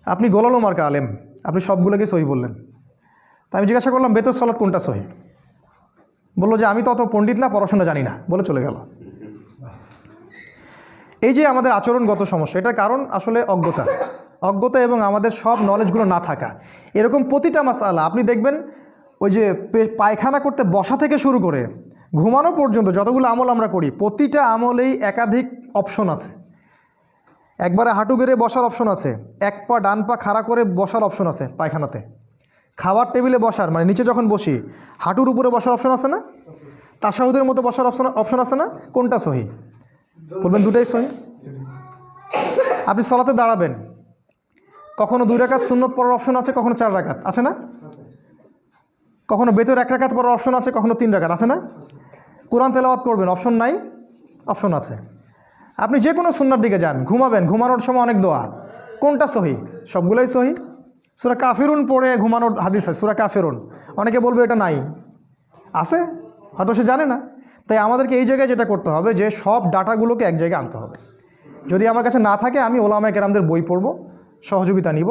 আপনি গোলালু মার্কা আলেম, আপনি সবগুলোকে সহি বললেন। তা আমি জিজ্ঞাসা করলাম বেতর সলাৎ কোনটা সহি? বললো যে আমি তো অত পণ্ডিত না, পড়াশোনা জানি না, বলে চলে গেল। এই যে আমাদের আচরণগত সমস্যা, এটার কারণ আসলে অজ্ঞতা এবং আমাদের সব নলেজগুলো না থাকা। এরকম প্রতিটা মাসআলা আপনি দেখবেন, ওই যে পায়খানা করতে বসা থেকে শুরু করে ঘুমানো পর্যন্ত যতগুলো আমল আমরা করি, প্রতিটা আমলেই একাধিক অপশন আছে। একবারে হাঁটু বেড়ে বসার অপশন আছে, এক পা ডান পা খাড়া করে বসার অপশন আছে পায়খানাতে। খাবার টেবিলে বসার মানে নিচে যখন বসি হাঁটুর উপরে বসার অপশন আছে না? তাশাহুদের মতো বসার অপশন আছে না? কোনটা সহি? বলবেন দুটাই সহি। আপনি সলাতে দাঁড়াবেন, কখনো 2 রাকাত সুন্নত পড়ার অপশন আছে, কখনো 4 রাকাত আছে না? কখনো বেতর 1 রাকাত পড়ার অপশন আছে, কখনো 3 রাকাত আছে না? কোরআন তেলাওয়াত করবেন, অপশন নাই? অপশন আছে। আপনি যে কোনো সুন্নার দিকে যান, ঘুমাবেন, ঘুমানোর সময় অনেক দোয়া, কোনটা সহি? সবগুলোই সহি। সূরা কাফিরুন পড়ে ঘুমানোর হাদিস আছে, সূরা কাফিরুন। অনেকে বলবে এটা নাই, আছে, হয়তো সে জানে না। তাই আমাদেরকে এই জায়গায় যেটা করতে হবে যে সব ডাটাগুলোকে এক জায়গায় আনতে হবে। যদি আমার কাছে না থাকে আমি ওলামায়ে কেরামদের বই পড়ব, সহযোগিতা নিব,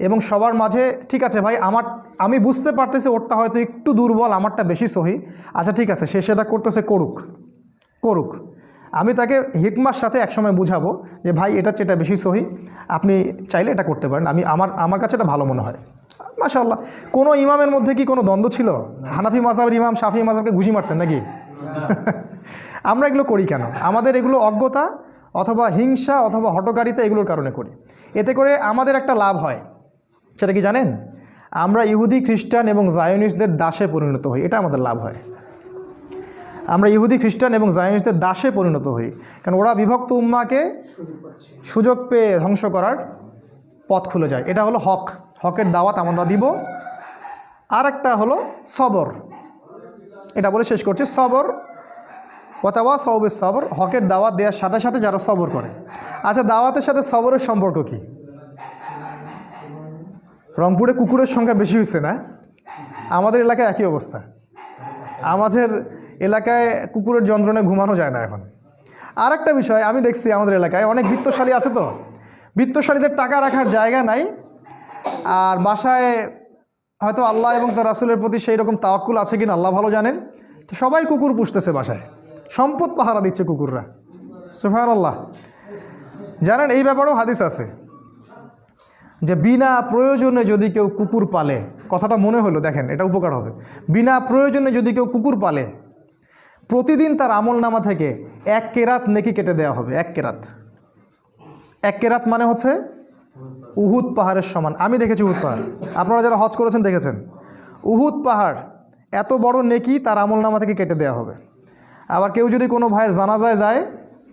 এবং সবার মাঝে ঠিক আছে ভাই আমি বুঝতে পারতেছি ওরটা হয়তো একটু দুর্বল, আমারটা বেশি সহি, আচ্ছা ঠিক আছে, সে সেটা করতেছে, করুক। আমি তাকে হিকমার সাথে একসময় বুঝাবো যে ভাই এটা চেয়ে এটা বেশি সহি, আপনি চাইলে এটা করতে পারেন, আমার কাছে এটা ভালো মনে হয়। মাশাআল্লাহ। কোনো ইমামের মধ্যে কি কোনো দ্বন্দ্ব ছিল? হানাফি মাযহাবের ইমাম শাফিঈ মাযহাবকে ঘুষি মারতেন নাকি? আমরা এগুলো করি কেন? আমাদের এগুলো অজ্ঞতা অথবা হিংসা অথবা হঠকারিতা এগুলোর কারণে করি। এতে করে আমাদের একটা লাভ হয়, সেটা কি জানেন? আমরা ইহুদি খ্রিস্টান এবং জায়োনিস্টদের দাসে পরিণত হই, এটা আমাদের লাভ হয়। আমরা ইহুদি খ্রিস্টান এবং জায়োনিস্টদের দাসে পরিণত হই, কারণ ওরা বিভক্ত উম্মাকে সুযোগ পেয়ে ধ্বংস করার পথ খুলে যায়। এটা হলো হকের দাওয়াত আমরা দিব। আর একটা হলো সবর, এটা বলে শেষ করছি। সবর ওয়াতাওয়াসাউ বিস সবর, হকের দাওয়াত দেওয়ার সাথে সাথে যারা সবর করে। আচ্ছা, দাওয়াতের সাথে সবরের সম্পর্ক কি? রংপুরে কুকুরের সংখ্যা বেশি হয়েছে না? আমাদের এলাকায় একই অবস্থা। আমাদের এলাকায় কুকুরের যন্ত্রণায় ঘুমানো যায় না এখন। আর একটা বিষয় আমি দেখছি, আমাদের এলাকায় অনেক বিত্তশালী আছে, তো বিত্তশালীদের টাকা রাখার জায়গা নাই, আর বাসায় হয়তো আল্লাহ এবং তার রাসূলের প্রতি সেই রকম তাওয়াক্কুল আছে কিনা আল্লাহ ভালো জানেন, তো সবাই কুকুর পুষতেছে বাসায়, সম্পদ পাহারা দিচ্ছে কুকুররা। সুবহানাল্লাহ। জানেন এই ব্যাপারেও হাদিস আছে যে বিনা প্রয়োজনে যদি কেউ কুকুর পালে, কথাটা মনে হলো, দেখেন এটা উপকার হবে। বিনা প্রয়োজনে যদি কেউ কুকুর পালে, প্রতিদিন তার আমলনামা থেকে 1 কেরাত নেকি কেটে দেওয়া হবে। 1 কেরাত মানে হচ্ছে উহুদ পাহাড়ের সমান। আমি দেখেছি উহুদ পাহাড়, আপনারা যারা হজ করেছেন দেখেছেন, উহুদ পাহাড় এত বড় নেকি তার আমলনামা থেকে কেটে দেওয়া হবে। আবার কেউ যদি কোনো ভাইয়ের জানাজায় যায়,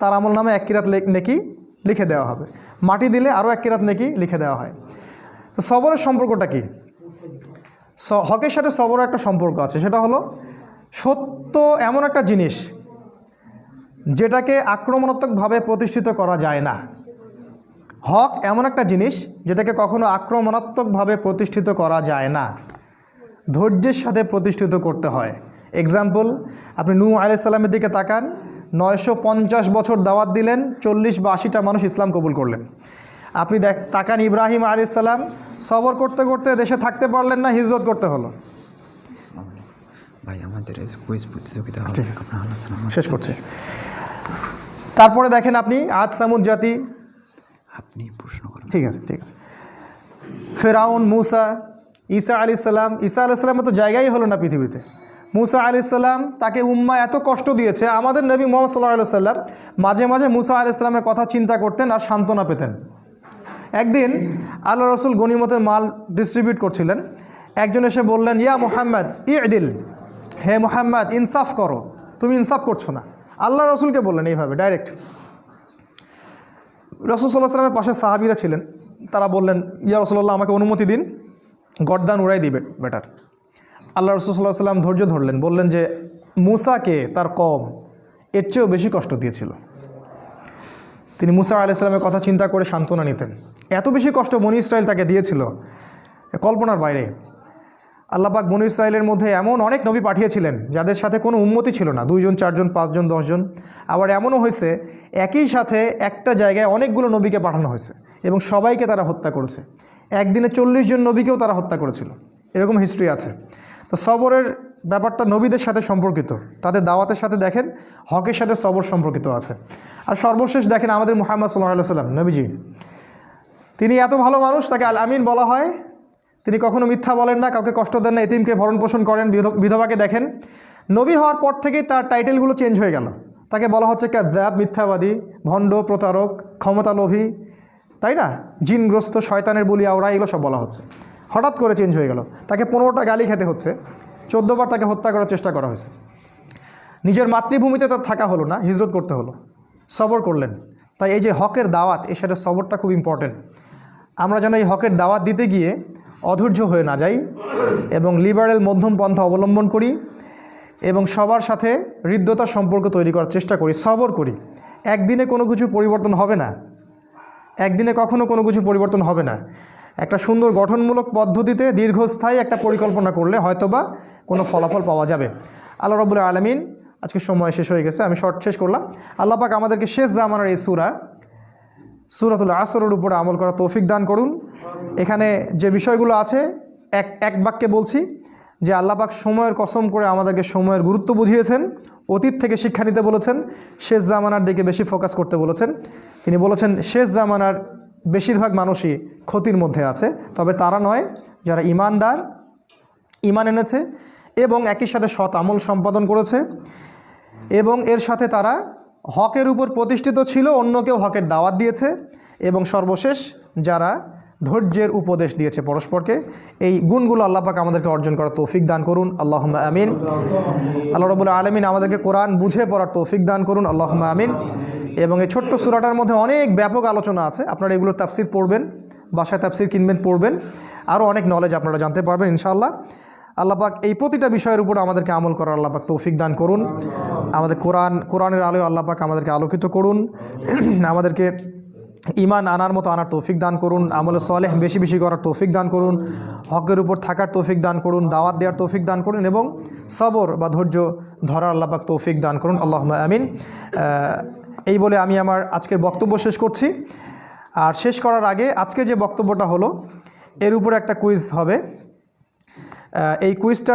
তার আমলনামে 1 কেরাত নেকি লিখে দেওয়া হবে। মাটি দিলে আরও 1 কেরাত নেকি লিখে দেওয়া হয়। তো সবরের সম্পর্কটা কি? হকের সাথে সবরের একটা সম্পর্ক আছে, সেটা হলো সত্য এমন একটা জিনিস যেটাকে আক্রমণাত্মকভাবে প্রতিষ্ঠিত করা যায় না। হক এমন একটা জিনিস যেটাকে কখনো আক্রমণাত্মকভাবে প্রতিষ্ঠিত করা যায় না, ধৈর্যের সাথে প্রতিষ্ঠিত করতে হয়। এক্সাম্পল, আপনি নূহ আলাইহিস সালামের দিকে তাকান, 950 বছর দাওয়াত দিলেন, 40 বা 80টা মানুষ ইসলাম কবুল করলেন। আপনি তাকান ইব্রাহিম আলাইহিস সালাম, সবর করতে করতে দেশে থাকতে পারলেন না, হিজরত করতে হলো। ভাই আমাদের কুইজ প্রতিযোগিতা শেষ করছে। তারপরে দেখেন আপনি আদ সামুদ জাতি, আপনি প্রশ্ন করেন। ঠিক আছে। ফেরাউন, মুসা, ঈসা আলাইহিস সালাম। ঈসা আলাইহিস সালামের তো জায়গাই হলো না পৃথিবীতে। মুসা আলাইহিস সালাম, তাকে উম্মাহ এত কষ্ট দিয়েছে। আমাদের নবী মুহাম্মদ সাল্লাল্লাহু আলাইহি ওয়াসাল্লাম মাঝে মাঝে মুসা আলাইহিস সালামের কথা চিন্তা করতেন আর সান্ত্বনা পেতেন। একদিন আল্লাহ রসুল গনিমতের মাল ডিস্ট্রিবিউট করছিলেন, একজন এসে বললেন, ইয়া মুহাম্মদ ইদিল, হে মুহাম্মদ ইনসাফ করো, তুমি ইনসাফ করছো না। আল্লাহ রসুলকে বললেন এইভাবে ডাইরেক্ট। রাসূল সাল্লাল্লাহু আলাইহি ওয়াসাল্লামের পাশে সাহাবীরা ছিলেন, তারা বললেন, ইয়া রাসূলুল্লাহ আমাকে অনুমতি দিন, গর্দান উড়াই দিবে বেটার। আল্লাহ রাসূল সাল্লাল্লাহু আলাইহি ওয়াসাল্লাম ধৈর্য ধরলেন, বললেন যে মুসাকে তার কওম এর চেয়েও বেশি কষ্ট দিয়েছিল। তিনি মুসা আলাইহিস সালামের কথা চিন্তা করে সান্ত্বনা নিতেন। এত বেশি কষ্ট বনী ইসরায়েল তাকে দিয়েছিল, কল্পনার বাইরে। আল্লাহ পাক বনী ইসরায়েলের মধ্যে এমন অনেক নবী পাঠিয়েছিলেন যাদের সাথে কোনো উম্মতি ছিল না, 2 জন 4 জন 5 জন 10 জন। আবার এমনও হয়েছে একই সাথে একটা জায়গায় অনেকগুলো নবীকে পাঠানো হয়েছে এবং সবাইকে তারা হত্যা করেছে। একদিনে 40 জন নবীকেও তারা হত্যা করেছিল, এরকম হিস্ট্রি আছে। তো সবরের ব্যাপারটা নবীদের সাথে সম্পর্কিত, তাদের দাওয়াতের সাথে দেখেন হকের সাথে সবর সম্পর্কিত আছে। আর সর্বশেষ দেখেন আমাদের মুহাম্মদ সাল্লাল্লাহু আলাইহি ওয়াসাল্লাম নবীজি, তিনি এত ভালো মানুষ, তাকে আল আমিন বলা হয়। তিনি কখনো মিথ্যা বলেন না, কাউকে কষ্ট দেন না, এতিমকে ভরণ পোষণ করেন, বিধবাকে দেখেন। নবী হওয়ার পর থেকেই তার টাইটেলগুলো চেঞ্জ হয়ে গেল। তাকে বলা হচ্ছে কাযযাব, মিথ্যাবাদী, ভণ্ড, প্রতারক, ক্ষমতালোভী, তাই না, জিনগ্রস্ত, শয়তানের বলি আওড়া, এগুলো সব বলা হচ্ছে। হঠাৎ করে চেঞ্জ হয়ে গেল। তাকে 15টা গালি খেতে হচ্ছে, 14 বার তাকে হত্যা করার চেষ্টা করা হয়েছে। নিজের মাতৃভূমিতে তার থাকা হলো না, হিজরত করতে হলো, সবর করলেন। তাই এই যে হকের দাওয়াত, এর সাথে সবরটা খুব ইম্পর্টেন্ট। আমরা যেন এই হকের দাওয়াত দিতে গিয়ে অধৈর্য হয়ে না যাই এবং লিবারেল মধ্যম পন্থা অবলম্বন করি এবং সবার সাথে হৃদ্যতার সম্পর্ক তৈরি করার চেষ্টা করি, সবর করি। একদিনে কোনো কিছু পরিবর্তন হবে না, একদিনে কখনো কোনো কিছু পরিবর্তন হবে না। একটা সুন্দর গঠনমূলক পদ্ধতিতে দীর্ঘস্থায়ী একটা পরিকল্পনা করলে হয়তোবা কোনো ফলাফল পাওয়া যাবে। আল্লাহ রাব্বুল আলামিন, আজকে সময় শেষ হয়ে গেছে, আমি শর্ট শেষ করলাম। আল্লাহ পাক আমাদেরকে শেষ জামানার এই সূরাতুল আসরের উপরে আমল করা তৌফিক দান করুন। এখানে যে বিষয়গুলো আছে এক বাক্যে বলছি যে আল্লাহ পাক সময়ের কসম করে আমাদেরকে সময়ের গুরুত্ব বুঝিয়েছেন, অতীত থেকে শিক্ষা নিতে বলেছেন, শেষ জামানার দিকে বেশি ফোকাস করতে বলেছেন। তিনি বলেছেন শেষ জামানার বেশিরভাগ মানুষই ক্ষতির মধ্যে আছে, তবে তারা নয় যারা ইমানদার, ইমান এনেছে এবং একই সাথে সৎ আমল সম্পাদন করেছে এবং এর সাথে তারা হকের উপর প্রতিষ্ঠিত ছিল, অন্যকেও হকের দাওয়াত দিয়েছে এবং সর্বশেষ যারা ধৈর্যের উপদেশ দিয়েছে পরস্পরকে। এই গুণগুলো আল্লাহ পাক আমাদেরকে অর্জন করার তৌফিক দান করুন, আল্লাহুম্মা আমিন। আল্লাহ রাব্বুল আলামিন আমাদেরকে কোরআন বুঝে পড়ার তৌফিক দান করুন, আল্লাহুম্মা আমিন। এবং এই ছোট্ট সূরাটার মধ্যে অনেক ব্যাপক আলোচনা আছে, আপনারা এগুলোর তাফসির পড়বেন, বাসায় তাফসির কিনবেন, পড়বেন, আরও অনেক নলেজ আপনারা জানতে পারবেন ইনশাআল্লাহ। আল্লাহ পাক এই প্রতিটা বিষয়ের উপর আমাদেরকে আমল করার আল্লাহ পাক তৌফিক দান করুন। আমাদের কোরআনের আলোয় আল্লাহ পাক আমাদেরকে আলোকিত করুন, আমাদেরকে ইমান আনার মতো আনার তৌফিক দান করুন, আমলে সালেহ বেশি বেশি করার তৌফিক দান করুন, হকের উপর থাকার তৌফিক দান করুন, দাওয়াত দেওয়ার তৌফিক দান করুন এবং সবর বা ধৈর্য ধরার আল্লাহ পাক তৌফিক দান করুন, আল্লাহুম্মা আমিন। এই বলে আমি আমার আজকের বক্তব্য শেষ করছি। আর শেষ করার আগে আজকে যে বক্তব্যটা হলো এর উপর একটা কুইজ হবে। এই কুইজটার